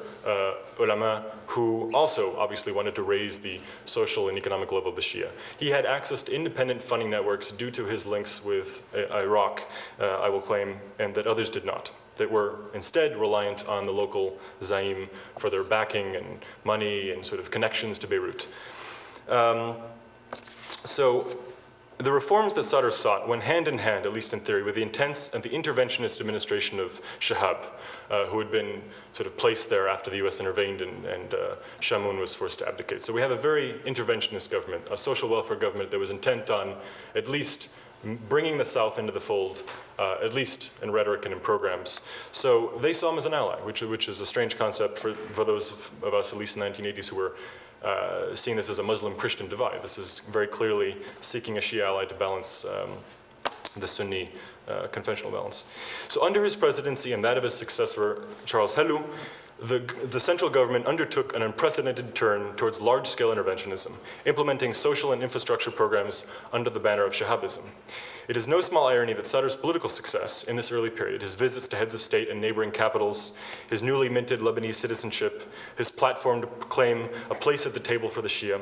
ulama who also obviously wanted to raise the social and economic level of the Shia? He had access to independent funding networks due to his links with Iraq, I will claim, and that others did not, that were instead reliant on the local Zaim for their backing and money and sort of connections to Beirut. So the reforms that Sadr sought went hand in hand, at least in theory, with the intense and the interventionist administration of Shahab, who had been sort of placed there after the US intervened and Shamoun was forced to abdicate. So we have a very interventionist government, a social welfare government that was intent on at least bringing the South into the fold, at least in rhetoric and in programs. So they saw him as an ally, which is a strange concept for those of us, at least in the 1980s, who were seeing this as a Muslim-Christian divide. This is very clearly seeking a Shia ally to balance the Sunni conventional balance. So under his presidency and that of his successor, Charles Helou, the central government undertook an unprecedented turn towards large-scale interventionism, implementing social and infrastructure programs under the banner of Shahabism. It is no small irony that Sadr's political success in this early period, his visits to heads of state and neighboring capitals, his newly minted Lebanese citizenship, his platform to claim a place at the table for the Shia,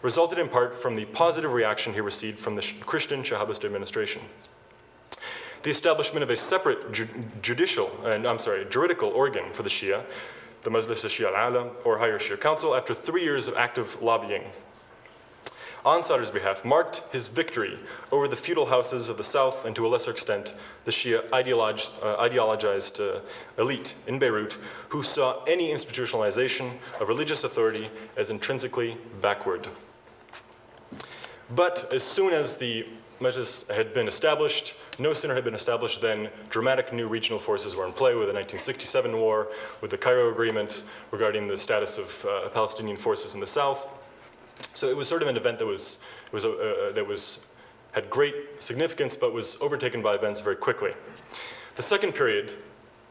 resulted in part from the positive reaction he received from the Christian Shahabist administration. The establishment of a separate juridical organ for the Shia, the Majlis al-Shia al-Alam, or Higher Shia Council, after 3 years of active lobbying on Sadr's behalf, marked his victory over the feudal houses of the South and, to a lesser extent, the Shia ideologized elite in Beirut, who saw any institutionalization of religious authority as intrinsically backward. But as soon as the Majlis had been established, no sooner had been established than dramatic new regional forces were in play with the 1967 war, with the Cairo Agreement regarding the status of Palestinian forces in the South. So it was sort of an event that had great significance, but was overtaken by events very quickly. The second period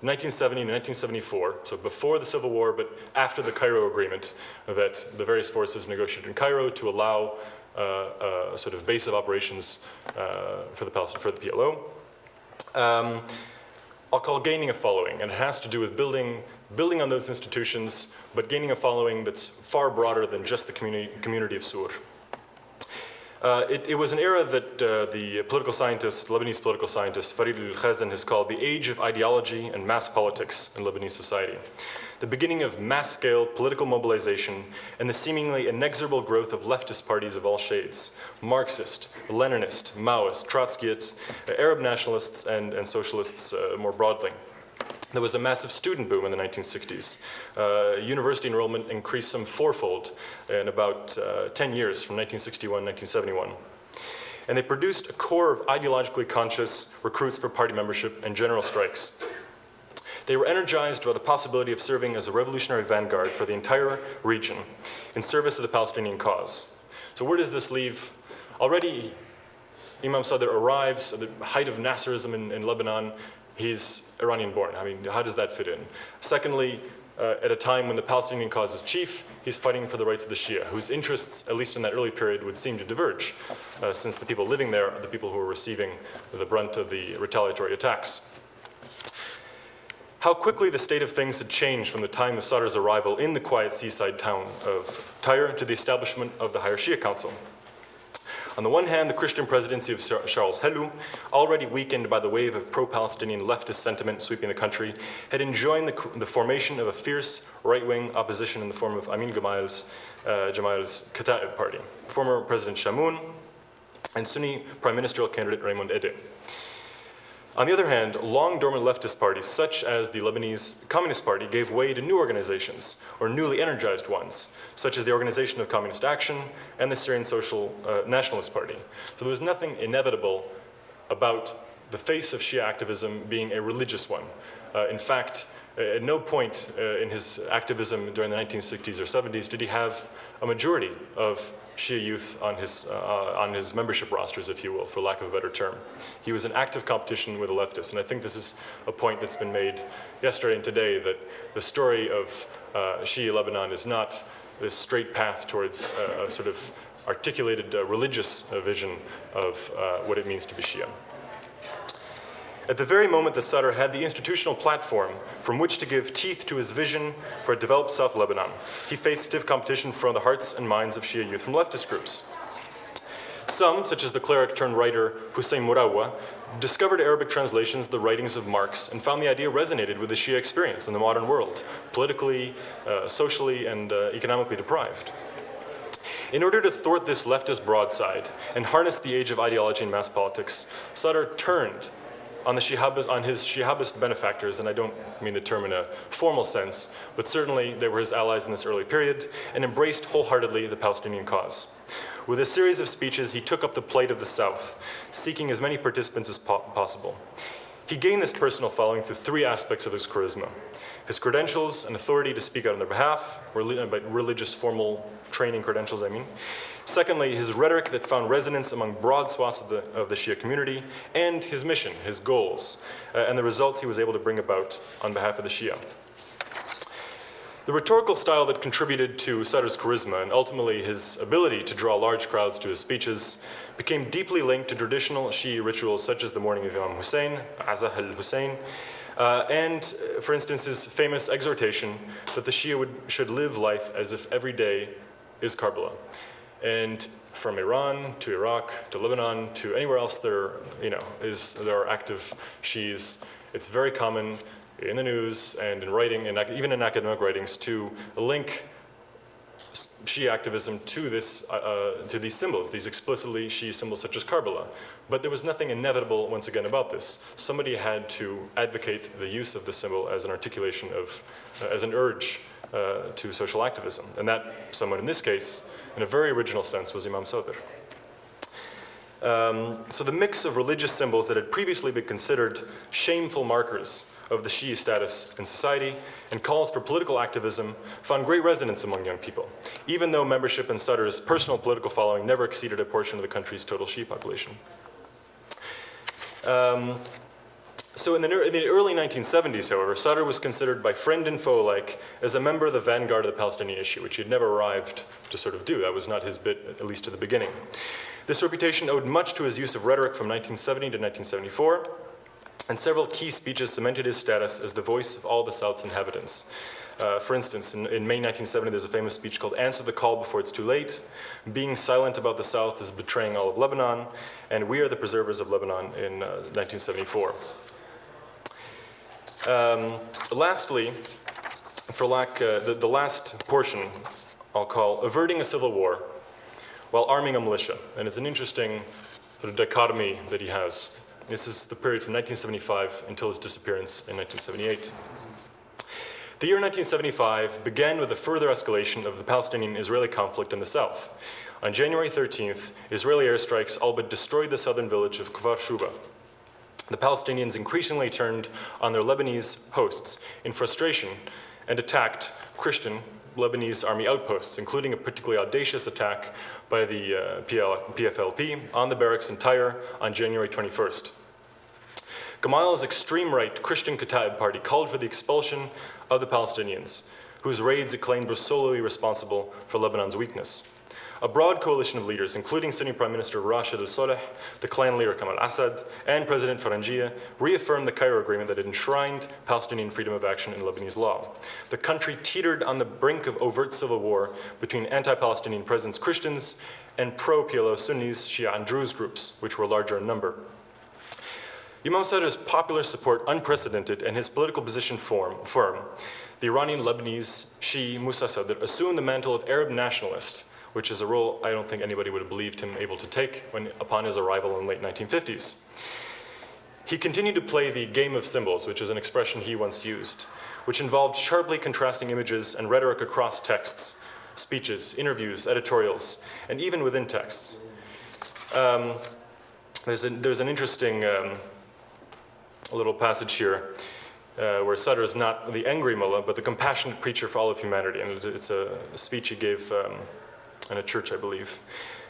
1970 and 1974, so before the Civil War, but after the Cairo Agreement that the various forces negotiated in Cairo to allow a sort of base of operations for the PLO. I'll call gaining a following, and it has to do with building on those institutions, but gaining a following that's far broader than just the community of Sur. It was an era that the Lebanese political scientist Farid al-Khazin has called the age of ideology and mass politics in Lebanese society. The beginning of mass-scale political mobilization and the seemingly inexorable growth of leftist parties of all shades, Marxist, Leninist, Maoist, Trotskyist, Arab nationalists, and socialists more broadly. There was a massive student boom in the 1960s. University enrollment increased some fourfold in about 10 years, from 1961 to 1971. And they produced a core of ideologically conscious recruits for party membership and general strikes. They were energized by the possibility of serving as a revolutionary vanguard for the entire region in service of the Palestinian cause. So where does this leave? Already, Imam Sadr arrives at the height of Nasserism in Lebanon. He's Iranian-born. I mean, how does that fit in? Secondly, at a time when the Palestinian cause is chief, he's fighting for the rights of the Shia, whose interests, at least in that early period, would seem to diverge, since the people living there are the people who are receiving the brunt of the retaliatory attacks. How quickly the state of things had changed from the time of Sadr's arrival in the quiet seaside town of Tyre to the establishment of the Higher Shia Council. On the one hand, the Christian presidency of Charles Helou, already weakened by the wave of pro-Palestinian leftist sentiment sweeping the country, had enjoined the formation of a fierce right-wing opposition in the form of Amin Jamal's Kata'ib party, former President Shamoun, and Sunni prime ministerial candidate Raymond Edeh. On the other hand, long-dormant leftist parties, such as the Lebanese Communist Party, gave way to new organizations, or newly energized ones, such as the Organization of Communist Action and the Syrian Social Nationalist Party. So there was nothing inevitable about the face of Shia activism being a religious one. In fact, at no point in his activism during the 1960s or 70s did he have a majority of Shia youth on his membership rosters, if you will, for lack of a better term. He was in active competition with the leftists, and I think this is a point that's been made yesterday and today, that the story of Shia Lebanon is not this straight path towards a sort of articulated religious vision of what it means to be Shia. At the very moment that Sadr had the institutional platform from which to give teeth to his vision for a developed South Lebanon, he faced stiff competition from the hearts and minds of Shia youth from leftist groups. Some, such as the cleric-turned-writer Hussein Murawa, discovered Arabic translations of the writings of Marx and found the idea resonated with the Shia experience in the modern world, politically, socially, and economically deprived. In order to thwart this leftist broadside and harness the age of ideology and mass politics, Sadr turned on his Shihabist benefactors, and I don't mean the term in a formal sense, but certainly they were his allies in this early period, and embraced wholeheartedly the Palestinian cause. With a series of speeches, he took up the plight of the South, seeking as many participants as possible. He gained this personal following through three aspects of his charisma: his credentials and authority to speak out on their behalf, religious formal training credentials, I mean. Secondly, his rhetoric that found resonance among broad swaths of the Shia community, and his mission, his goals, and the results he was able to bring about on behalf of the Shia. The rhetorical style that contributed to Sadr's charisma and ultimately his ability to draw large crowds to his speeches became deeply linked to traditional Shia rituals such as the mourning of Imam Hussein, Azah al-Hussein, and, for instance, his famous exhortation that the Shia should live life as if every day is Karbala. And from Iran to Iraq to Lebanon to anywhere else there are active Shias, it's very common in the news and in writing, and even in academic writings, to link Shia activism to these symbols, these explicitly Shia symbols such as Karbala. But there was nothing inevitable, once again, about this. Somebody had to advocate the use of the symbol as an articulation of, as an urge to social activism. And that someone, in this case, in a very original sense, was Imam Sadr. So the mix of religious symbols that had previously been considered shameful markers of the Shia status in society and calls for political activism found great resonance among young people, even though membership in Sadr's personal political following never exceeded a portion of the country's total Shia population. So in the early 1970s, however, Sadr was considered by friend and foe alike as a member of the vanguard of the Palestinian issue, which he had never arrived to sort of do. That was not his bit, at least at the beginning. This reputation owed much to his use of rhetoric from 1970 to 1974, and several key speeches cemented his status as the voice of all the South's inhabitants. For instance, in May 1970, there's a famous speech called "Answer the Call Before It's Too Late," "Being silent about the South is betraying all of Lebanon," and "We are the preservers of Lebanon" in 1974. Lastly, the last portion I'll call "Averting a Civil War While Arming a Militia," and it's an interesting sort of dichotomy that he has. This is the period from 1975 until his disappearance in 1978. The year 1975 began with a further escalation of the Palestinian-Israeli conflict in the south. On January 13th, Israeli airstrikes all but destroyed the southern village of Kfar Shuba. The Palestinians increasingly turned on their Lebanese hosts in frustration and attacked Christian Lebanese army outposts, including a particularly audacious attack by the PFLP on the barracks in Tyre on January 21st. Gamal's extreme right Christian Kataib party called for the expulsion of the Palestinians, whose raids it claimed were solely responsible for Lebanon's weakness. A broad coalition of leaders, including Sunni Prime Minister Rashid al-Saleh, the clan leader Kamal Assad, and President Faranjia, reaffirmed the Cairo Agreement that had enshrined Palestinian freedom of action in Lebanese law. The country teetered on the brink of overt civil war between anti-Palestinian presence Christians and pro-PLO Sunnis, Shia, and Druze groups, which were larger in number. Imam Sadr's popular support unprecedented and his political position firm. The Iranian Lebanese Shi'a Musa al-Sadr assumed the mantle of Arab nationalist, which is a role I don't think anybody would have believed him able to take upon his arrival in the late 1950s. He continued to play the game of symbols, which is an expression he once used, which involved sharply contrasting images and rhetoric across texts, speeches, interviews, editorials, and even within texts. There's an interesting little passage here where Sadr is not the angry mullah, but the compassionate preacher for all of humanity. And it's a speech he gave in a church, I believe.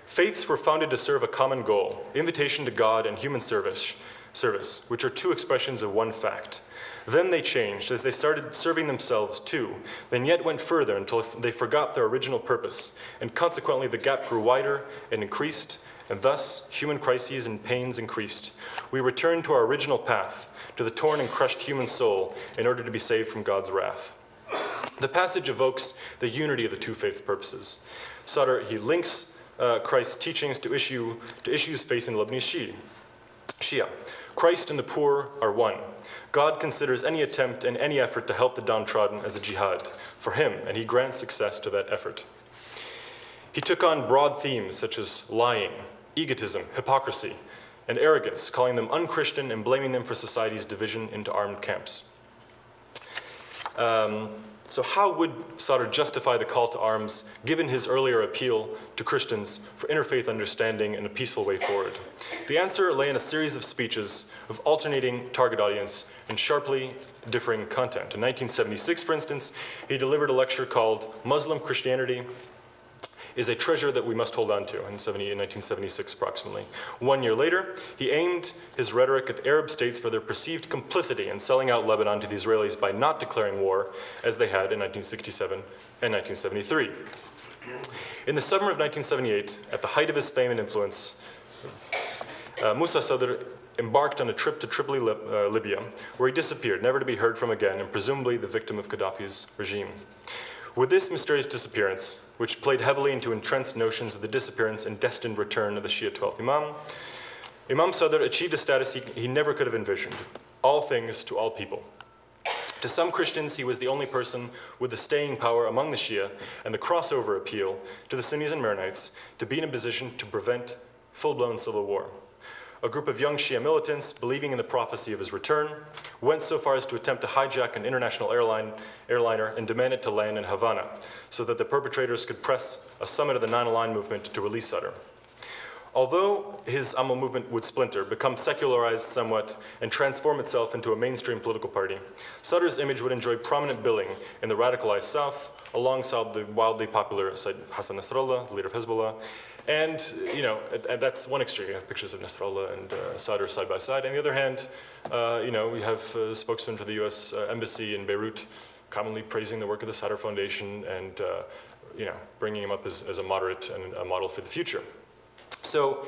Faiths were founded to serve a common goal, invitation to God and human service, which are two expressions of one fact. Then they changed as they started serving themselves too, then yet went further until they forgot their original purpose, and consequently the gap grew wider and increased, and thus human crises and pains increased. We returned to our original path, to the torn and crushed human soul, in order to be saved from God's wrath. The passage evokes the unity of the two faiths' purposes. Sadr, he links Christ's teachings to issues facing Lebanese Shia. Christ and the poor are one. God considers any attempt and any effort to help the downtrodden as a jihad for him, and he grants success to that effort. He took on broad themes such as lying, egotism, hypocrisy, and arrogance, calling them unchristian and blaming them for society's division into armed camps. So how would Sadr justify the call to arms, given his earlier appeal to Christians for interfaith understanding and a peaceful way forward? The answer lay in a series of speeches of alternating target audience and sharply differing content. In 1976, for instance, he delivered a lecture called "Muslim Christianity is a Treasure That We Must Hold On To," in 1976 approximately. 1 year later, he aimed his rhetoric at Arab states for their perceived complicity in selling out Lebanon to the Israelis by not declaring war, as they had in 1967 and 1973. In the summer of 1978, at the height of his fame and influence, Musa al-Sadr embarked on a trip to Tripoli, Libya, where he disappeared, never to be heard from again, and presumably the victim of Gaddafi's regime. With this mysterious disappearance, which played heavily into entrenched notions of the disappearance and destined return of the Shia 12th Imam, Imam Sadr achieved a status he never could have envisioned: all things to all people. To some Christians, he was the only person with the staying power among the Shia and the crossover appeal to the Sunnis and Maronites to be in a position to prevent full-blown civil war. A group of young Shia militants, believing in the prophecy of his return, went so far as to attempt to hijack an international airliner and demand it to land in Havana, so that the perpetrators could press a summit of the non-aligned movement to release Sadr. Although his Amal movement would splinter, become secularized somewhat, and transform itself into a mainstream political party, Sadr's image would enjoy prominent billing in the radicalized South, alongside the wildly popular Sayyid Hassan Nasrallah, the leader of Hezbollah. And, you know, that's one extreme. You have pictures of Nasrallah and Sadr side by side. On the other hand, you know, we have a spokesman for the US Embassy in Beirut commonly praising the work of the Sadr Foundation and, you know, bringing him up as a moderate and a model for the future. So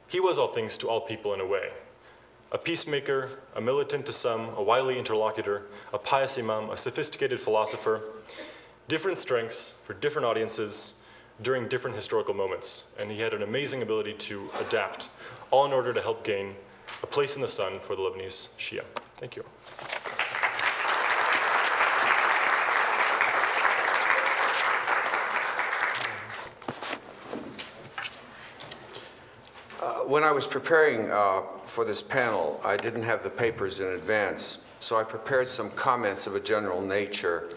he was all things to all people in a way. A peacemaker, a militant to some, a wily interlocutor, a pious imam, a sophisticated philosopher, different strengths for different audiences during different historical moments. And he had an amazing ability to adapt, all in order to help gain a place in the sun for the Lebanese Shia. Thank you.
When I was preparing for this panel, I didn't have the papers in advance, so I prepared some comments of a general nature,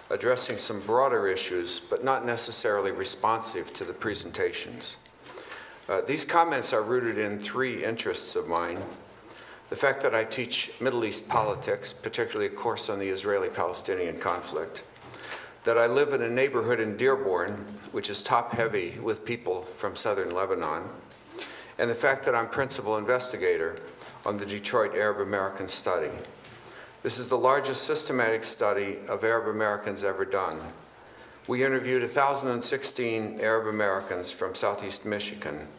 addressing some broader issues, but not necessarily responsive to the presentations. These comments are rooted in three interests of mine. The fact that I teach Middle East politics, particularly a course on the Israeli-Palestinian conflict, that I live in a neighborhood in Dearborn, which is top-heavy with people from southern Lebanon, and the fact that I'm principal investigator on the Detroit Arab American study. This is the largest systematic study of Arab Americans ever done. We interviewed 1,016 Arab Americans from Southeast Michigan.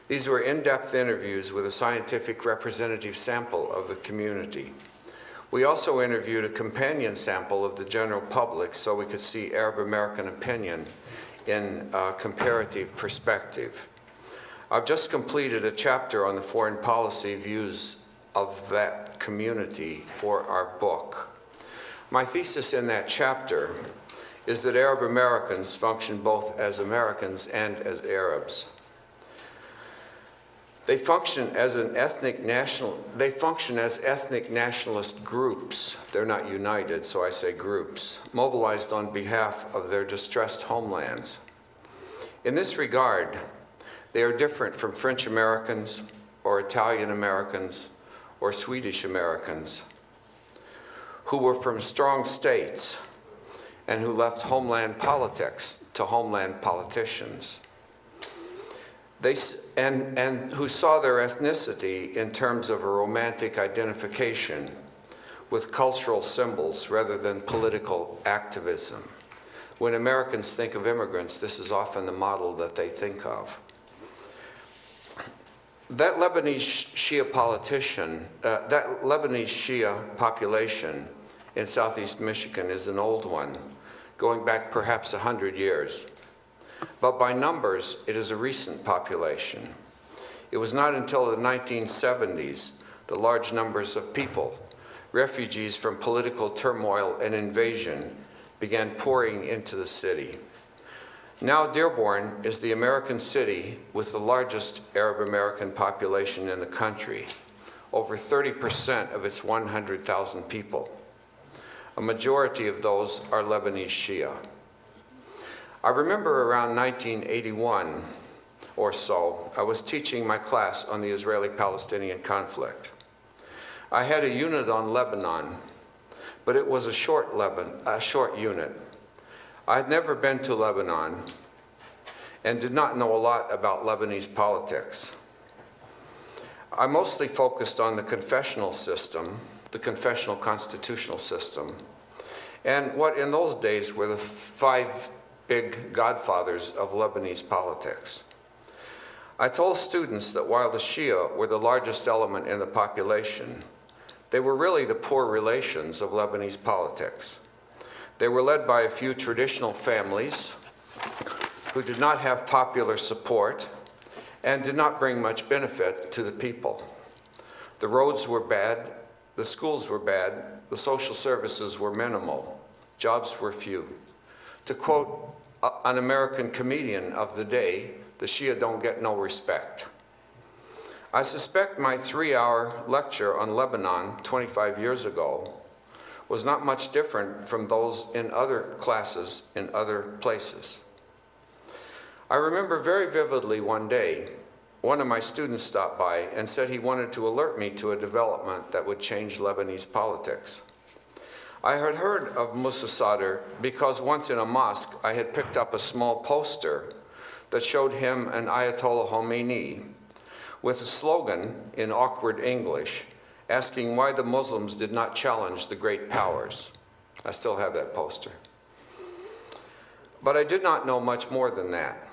These were in-depth interviews with a scientific representative sample of the community. We also interviewed a companion sample of the general public so we could see Arab American opinion in comparative perspective. I've just completed a chapter on the foreign policy views of that community for our book. My thesis in that chapter is that Arab Americans function both as Americans and as Arabs. They function as ethnic nationalist groups. They're not united, so I say groups, mobilized on behalf of their distressed homelands. In this regard, they are different from French Americans or Italian Americans or Swedish Americans who were from strong states and who left homeland politics to homeland politicians. And who saw their ethnicity in terms of a romantic identification with cultural symbols rather than political activism. When Americans think of immigrants, this is often the model that they think of. That Lebanese Shia population in Southeast Michigan is an old one, going back perhaps 100 years. But by numbers, it is a recent population. It was not until the 1970s the large numbers of people, refugees from political turmoil and invasion, began pouring into the city. Now Dearborn is the American city with the largest Arab American population in the country, over 30% of its 100,000 people. A majority of those are Lebanese Shia. I remember around 1981 or so, I was teaching my class on the Israeli-Palestinian conflict. I had a unit on Lebanon, but it was a short unit. I had never been to Lebanon and did not know a lot about Lebanese politics. I mostly focused on the confessional system, the confessional constitutional system, and what in those days were the 5 big godfathers of Lebanese politics. I told students that while the Shia were the largest element in the population, they were really the poor relations of Lebanese politics. They were led by a few traditional families who did not have popular support and did not bring much benefit to the people. The roads were bad, the schools were bad, the social services were minimal, jobs were few. To quote an American comedian of the day, the Shia don't get no respect. I suspect my 3-hour lecture on Lebanon 25 years ago was not much different from those in other classes in other places. I remember very vividly one day one of my students stopped by and said he wanted to alert me to a development that would change Lebanese politics. I had heard of Musa al-Sadr because once in a mosque I had picked up a small poster that showed him and Ayatollah Khomeini with a slogan in awkward English asking why the Muslims did not challenge the great powers. I still have that poster. But I did not know much more than that.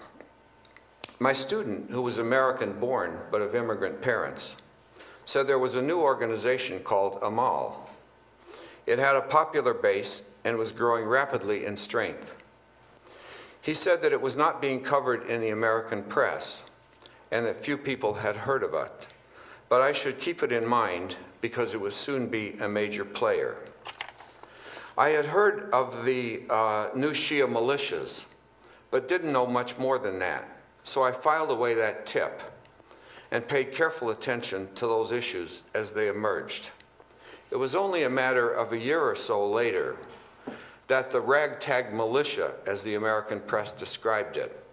My student, who was American-born but of immigrant parents, said there was a new organization called Amal. It had a popular base and was growing rapidly in strength. He said that it was not being covered in the American press and that few people had heard of it, but I should keep it in mind because it would soon be a major player. I had heard of the new Shia militias, but didn't know much more than that, so I filed away that tip and paid careful attention to those issues as they emerged. It was only a matter of a year or so later that the ragtag militia, as the American press described it,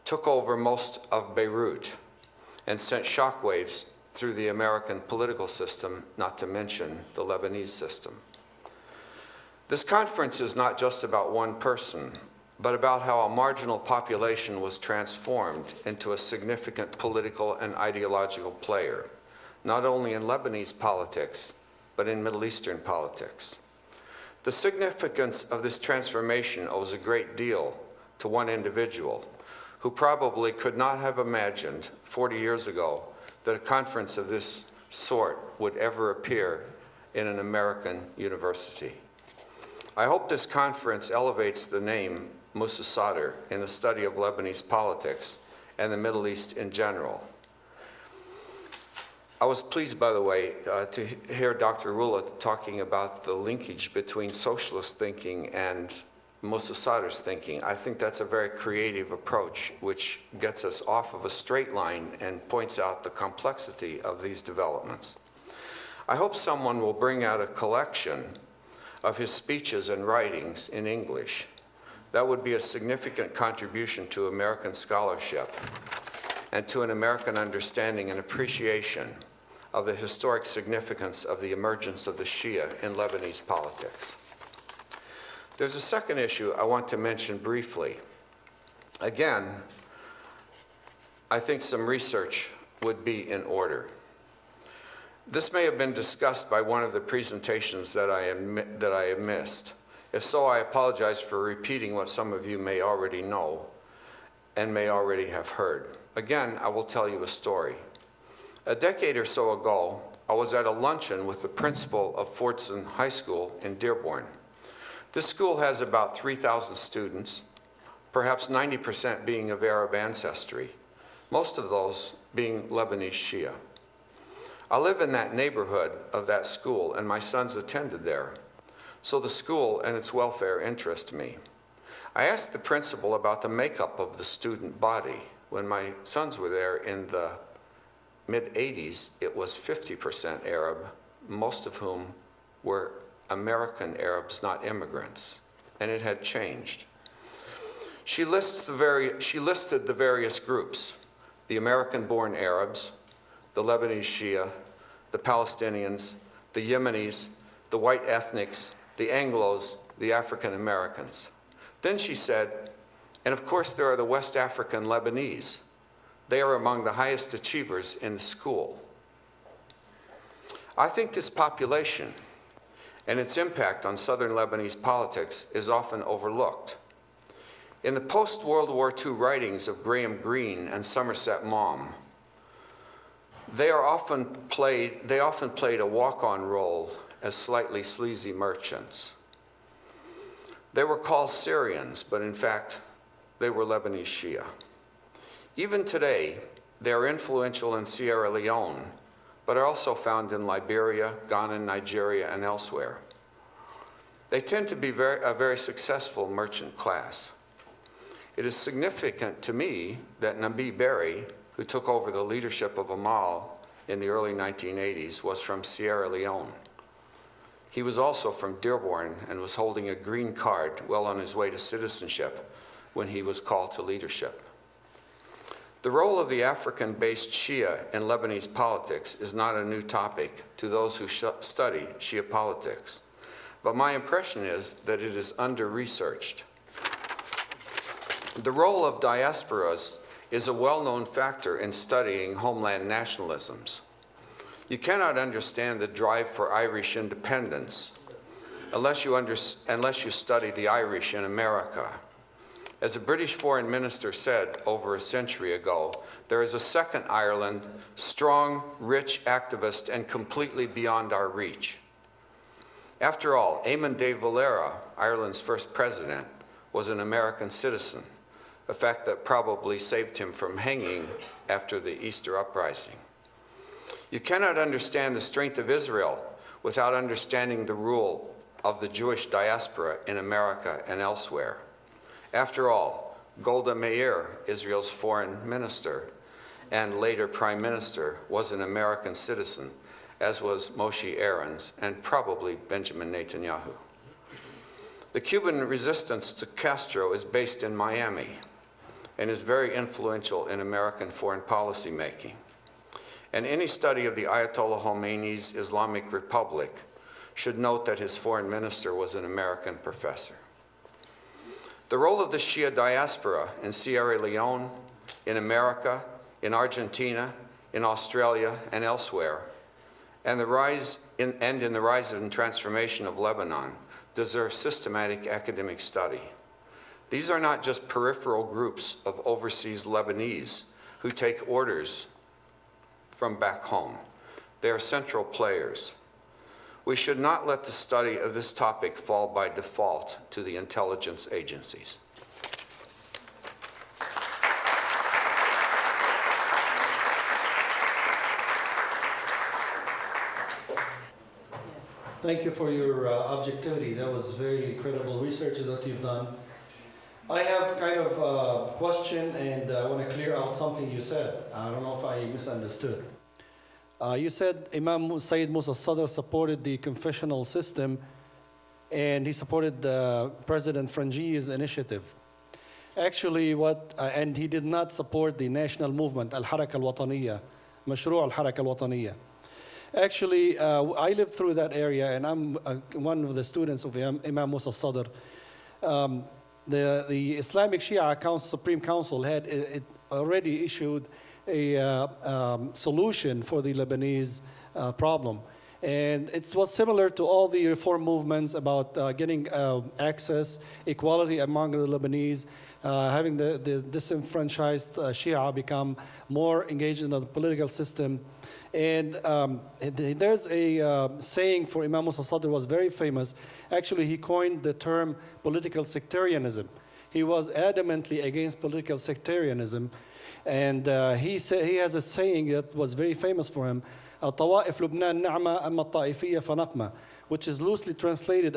took over most of Beirut and sent shockwaves through the American political system, not to mention the Lebanese system. This conference is not just about one person, but about how a marginal population was transformed into a significant political and ideological player, not only in Lebanese politics, but in Middle Eastern politics. The significance of this transformation owes a great deal to one individual who probably could not have imagined 40 years ago that a conference of this sort would ever appear in an American university. I hope this conference elevates the name Musa al-Sadr in the study of Lebanese politics and the Middle East in general. I was pleased, by the way, to hear Dr. Rula talking about the linkage between socialist thinking and Musa al-Sadr's thinking. I think that's a very creative approach which gets us off of a straight line and points out the complexity of these developments. I hope someone will bring out a collection of his speeches and writings in English. That would be a significant contribution to American scholarship and to an American understanding and appreciation of the historic significance of the emergence of the Shia in Lebanese politics. There's a second issue I want to mention briefly. Again, I think some research would be in order. This may have been discussed by one of the presentations that I have missed. If so, I apologize for repeating what some of you may already know and may already have heard. Again, I will tell you a story. A decade or so ago, I was at a luncheon with the principal of Fordson High School in Dearborn. This school has about 3,000 students, perhaps 90% being of Arab ancestry, most of those being Lebanese Shia. I live in that neighborhood of that school, and my sons attended there, so the school and its welfare interest me. I asked the principal about the makeup of the student body. When my sons were there in the mid-'80s, it was 50% Arab, most of whom were American Arabs, not immigrants, and it had changed. She listed the various groups: the American-born Arabs, the Lebanese Shia, the Palestinians, the Yemenis, the white ethnics, the Anglos, the African Americans. Then she said, and of course there are the West African Lebanese. They are among the highest achievers in the school. I think this population and its impact on southern Lebanese politics is often overlooked. In the post-World War II writings of Graham Greene and Somerset Maugham, they often played a walk-on role as slightly sleazy merchants. They were called Syrians, but in fact, they were Lebanese Shia. Even today, they are influential in Sierra Leone, but are also found in Liberia, Ghana, Nigeria, and elsewhere. They tend to be a very successful merchant class. It is significant to me that Nabi Berry, who took over the leadership of Amal in the early 1980s, was from Sierra Leone. He was also from Dearborn and was holding a green card well on his way to citizenship when he was called to leadership. The role of the African-based Shia in Lebanese politics is not a new topic to those who study Shia politics, but my impression is that it is under-researched. The role of diasporas is a well-known factor in studying homeland nationalisms. You cannot understand the drive for Irish independence unless you study the Irish in America. As a British foreign minister said over a century ago, there is a second Ireland, strong, rich, activist, and completely beyond our reach. After all, Eamon de Valera, Ireland's first president, was an American citizen, a fact that probably saved him from hanging after the Easter uprising. You cannot understand the strength of Israel without understanding the rule of the Jewish diaspora in America and elsewhere. After all, Golda Meir, Israel's foreign minister and later prime minister, was an American citizen, as was Moshe Aarons and probably Benjamin Netanyahu. The Cuban resistance to Castro is based in Miami and is very influential in American foreign policy making. And any study of the Ayatollah Khomeini's Islamic Republic should note that his foreign minister was an American professor. The role of the Shia diaspora in Sierra Leone, in America, in Argentina, in Australia, and elsewhere, and in the rise and transformation of Lebanon deserves systematic academic study. These are not just peripheral groups of overseas Lebanese who take orders from back home. They are central players. We should not let the study of this topic fall by default to the intelligence agencies.
Thank you for your objectivity. That was very credible research that you've done. I have kind of a question, and I want to clear out something you said. I don't know if I misunderstood. You said Imam Sayyid Musa al-Sadr supported the confessional system, and he supported President Frangi's initiative. Actually, and he did not support the national movement, Al-Haraka al-Wataniya, Mashru' Al-Haraka al-Wataniya. Actually, I lived through that area, and I'm one of the students of Imam Musa al-Sadr. The Islamic Shia Supreme Council had already issued a solution for the Lebanese problem. And it was similar to all the reform movements about getting access, equality among the Lebanese, having the disenfranchised Shia become more engaged in the political system. And there's a saying for Imam Musa al-Sadr was very famous. Actually, he coined the term political sectarianism. He was adamantly against political sectarianism. And he has a saying that was very famous for him, الطوائف لبنان نعمة أما الطائفية فنقمة, which is loosely translated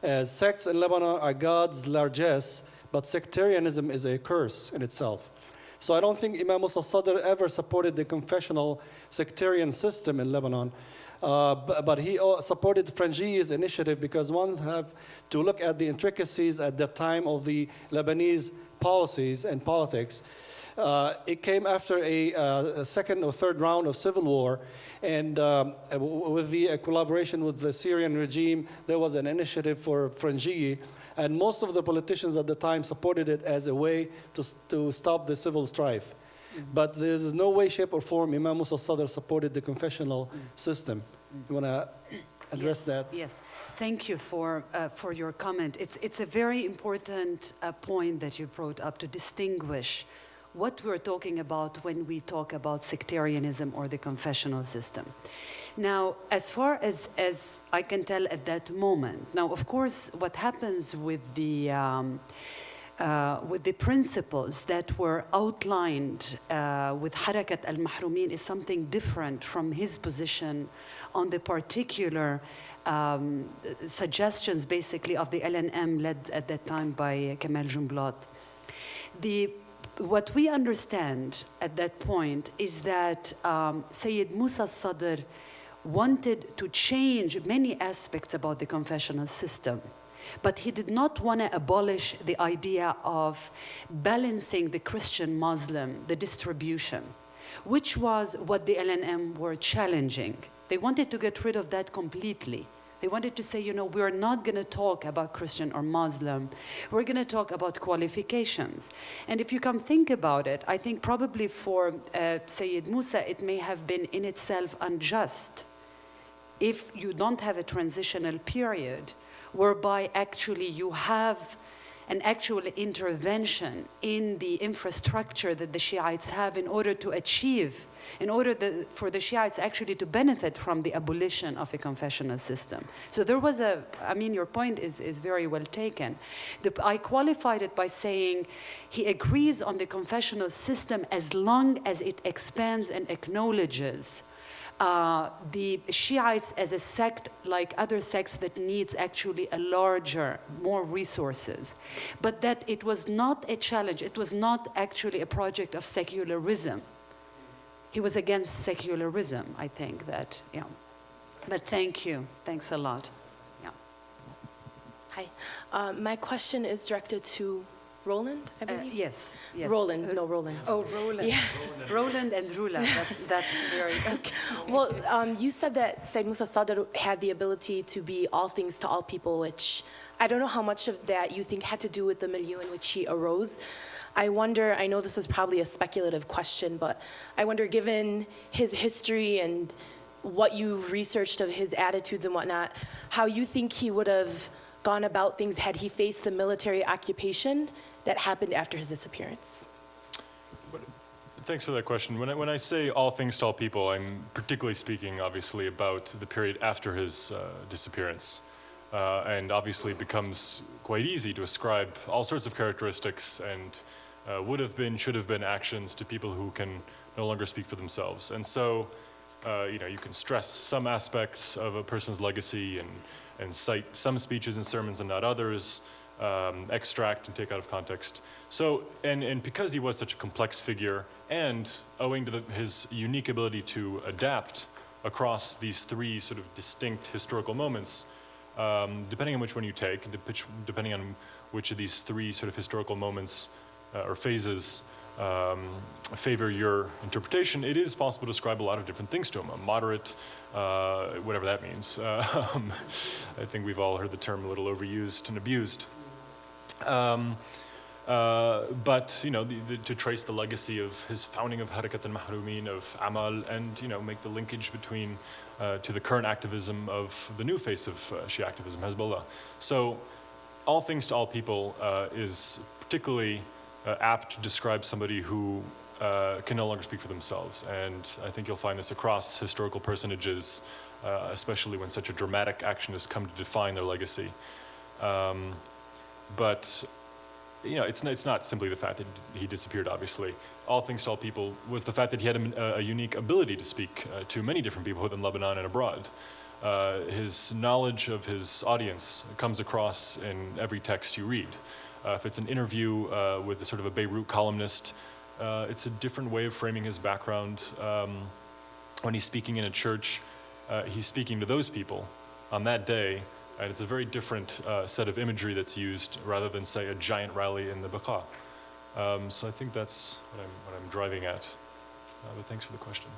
as sects in Lebanon are God's largesse, but sectarianism is a curse in itself. So I don't think Imam Musa al-Sadr ever supported the confessional sectarian system in Lebanon, but he supported Frangi's initiative because one have to look at the intricacies at the time of the Lebanese policies and politics. It came after a second or third round of civil war, and with the collaboration with the Syrian regime, there was an initiative for Frangi, and most of the politicians at the time supported it as a way to stop the civil strife. But there's no way, shape, or form Imam Musa al-Sadr supported the confessional system. You want to address that?
Yes. Thank you for your comment. It's a very important point that you brought up to distinguish what we're talking about when we talk about sectarianism or the confessional system. Now, as far as I can tell at that moment, now, of course, what happens with the principles that were outlined with Harakat al-Mahrumin is something different from his position on the particular suggestions, basically, of the LNM led at that time by Kamal Jumblat. What we understand at that point is that Sayyid Musa al-Sadr wanted to change many aspects about the confessional system. But he did not want to abolish the idea of balancing the Christian-Muslim, the distribution, which was what the LNM were challenging. They wanted to get rid of that completely. They wanted to say, you know, we're not going to talk about Christian or Muslim. We're going to talk about qualifications. And if you come think about it, I think probably for Sayyid Musa, it may have been in itself unjust if you don't have a transitional period whereby actually you have an actual intervention in the infrastructure that the Shiites have in order to achieve, for the Shiites actually to benefit from the abolition of a confessional system. So there was I mean, your point is very well taken. I qualified it by saying he agrees on the confessional system as long as it expands and acknowledges the Shiites as a sect like other sects that needs actually a larger, more resources. But that it was not a challenge, it was not actually a project of secularism. He was against secularism, I think that, yeah. But thank you, thanks a lot. Yeah.
Hi, my question is directed to Roland, I believe?
Yes.
Roland, no, Roland.
Oh, Roland.
Yeah.
Roland and Rula, that's very...
Okay. Well, you said that Sayyid Musa al-Sadr had the ability to be all things to all people, which I don't know how much of that you think had to do with the milieu in which he arose. I wonder, I know this is probably a speculative question, but I wonder, given his history and what you've researched of his attitudes and whatnot, how you think he would have gone about things had he faced the military occupation that happened after his disappearance?
Thanks for that question. When I say all things to all people, I'm particularly speaking, obviously, about the period after his disappearance. And obviously it becomes quite easy to ascribe all sorts of characteristics and would have been, should have been actions to people who can no longer speak for themselves. And so, you know, you can stress some aspects of a person's legacy and cite some speeches and sermons and not others, extract and take out of context. So, and because he was such a complex figure, and owing to his unique ability to adapt across these three sort of distinct historical moments, depending on which one you take, and depending on which of these three sort of historical moments or phases favor your interpretation, it is possible to ascribe a lot of different things to him. A moderate, whatever that means. I think we've all heard the term a little overused and abused. But, you know, to trace the legacy of his founding of Harakat al-Mahrumin, of Amal, and, you know, make the linkage between, to the current activism of the new face of Shia activism, Hezbollah. So, all things to all people is particularly apt to describe somebody who can no longer speak for themselves. And I think you'll find this across historical personages, especially when such a dramatic action has come to define their legacy. But, you know, it's not simply the fact that he disappeared, obviously. All things to all people was the fact that he had a unique ability to speak to many different people within Lebanon and abroad. His knowledge of his audience comes across in every text you read. If it's an interview with a sort of a Beirut columnist, it's a different way of framing his background. When he's speaking in a church, he's speaking to those people on that day, and it's a very different set of imagery that's used rather than, say, a giant rally in the Baqa. So I think that's what I'm driving at. But thanks for the question.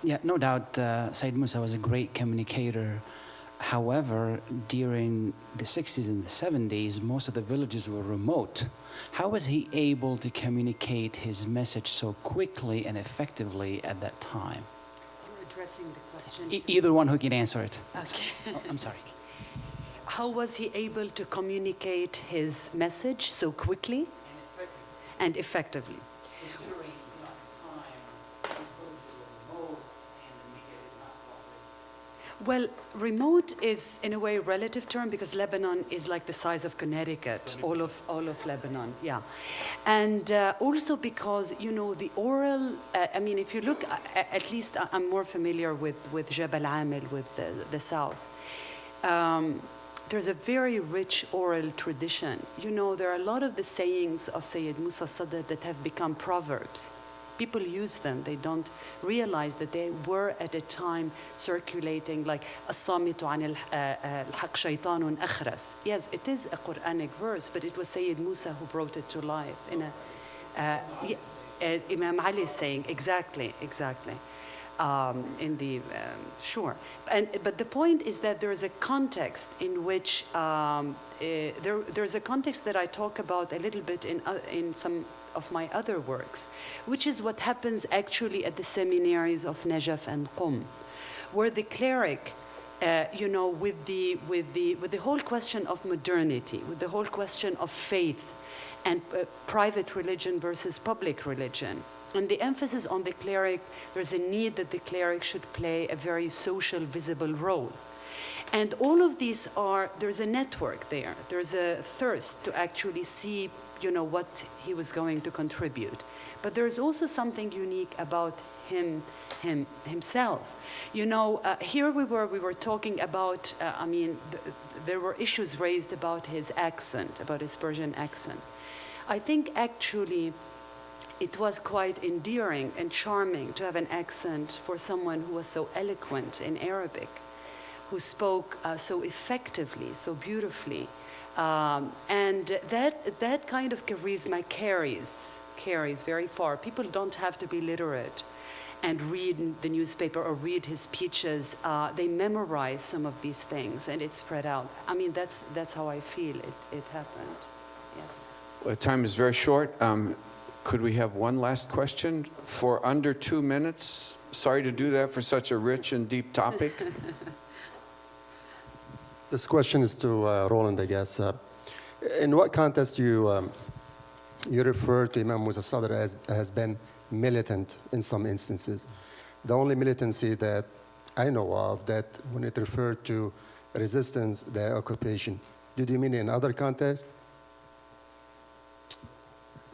Yeah, no doubt Sayyid Musa was a great communicator. However, during the 60s and the 70s, most of the villages were remote. How was he able to communicate his message so quickly and effectively at that time?
You're addressing the question.
Either one who can answer it.
Okay.
Oh, I'm sorry.
How was he able to communicate his message so quickly and effectively?
Considering, you know, at the time, these villages were remote and the media did not cooperate.
Well, remote is in a way a relative term because Lebanon is like the size of Connecticut, all of Lebanon, yeah. And also because, you know, the oral, I mean, if you look, at least I'm more familiar with Jabal Amil, with the south. There's a very rich oral tradition. You know, there are a lot of the sayings of Sayyid Musa al-Sadr that have become proverbs. People use them. They don't realize that they were at a time circulating like الصامت عن الحق شيطان أخرس. Yes, it is a Quranic verse, but it was Sayyid Musa who brought it to life. Imam Ali is saying exactly. But the point is that there is a context in which there's a context that I talk about a little bit in some of my other works, which is what happens actually at the seminaries of Najaf and Qum, where the cleric, with the whole question of modernity, with the whole question of faith and private religion versus public religion. And the emphasis on the cleric, there's a need that the cleric should play a very social, visible role. And all of these there's a network there. There's a thirst to actually see, what he was going to contribute. But there's also something unique about himself. Here we were talking about, there were issues raised about his accent, about his Persian accent. I think actually, it was quite endearing and charming to have an accent for someone who was so eloquent in Arabic, who spoke so effectively, so beautifully. And that kind of charisma carries very far. People don't have to be literate and read the newspaper or read his speeches. They memorize some of these things and it's spread out. That's how I feel it happened. Yes.
Well, time is very short. Could we have one last question for under 2 minutes? Sorry to do that for such a rich and deep topic.
This question is to Roland, I guess. In what context you refer to Imam Musa al-Sadr as been militant in some instances? The only militancy that I know of that when it referred to resistance, the occupation, did you mean in other contexts?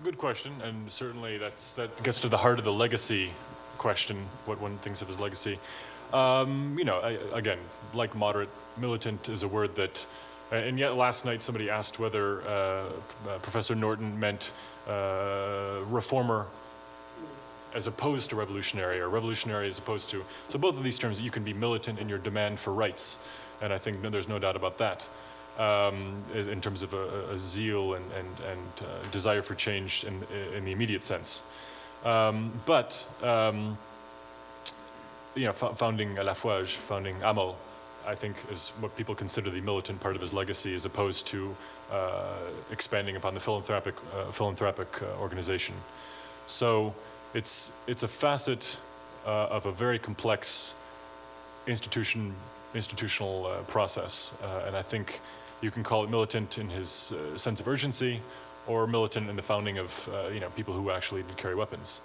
Good question, and certainly that gets to the heart of the legacy question, what one thinks of his legacy. Again, like moderate, militant is a word that, and yet last night somebody asked whether Professor Norton meant reformer as opposed to revolutionary, or revolutionary as opposed to, so both of these terms, you can be militant in your demand for rights, and I think there's no doubt about that. In terms of a zeal and desire for change in the immediate sense. Founding Al-Afwaj, founding Amal, I think is what people consider the militant part of his legacy as opposed to expanding upon the philanthropic organization. So it's a facet of a very complex institutional process, and I think you can call it militant in his sense of urgency, or militant in the founding of people who actually did carry weapons.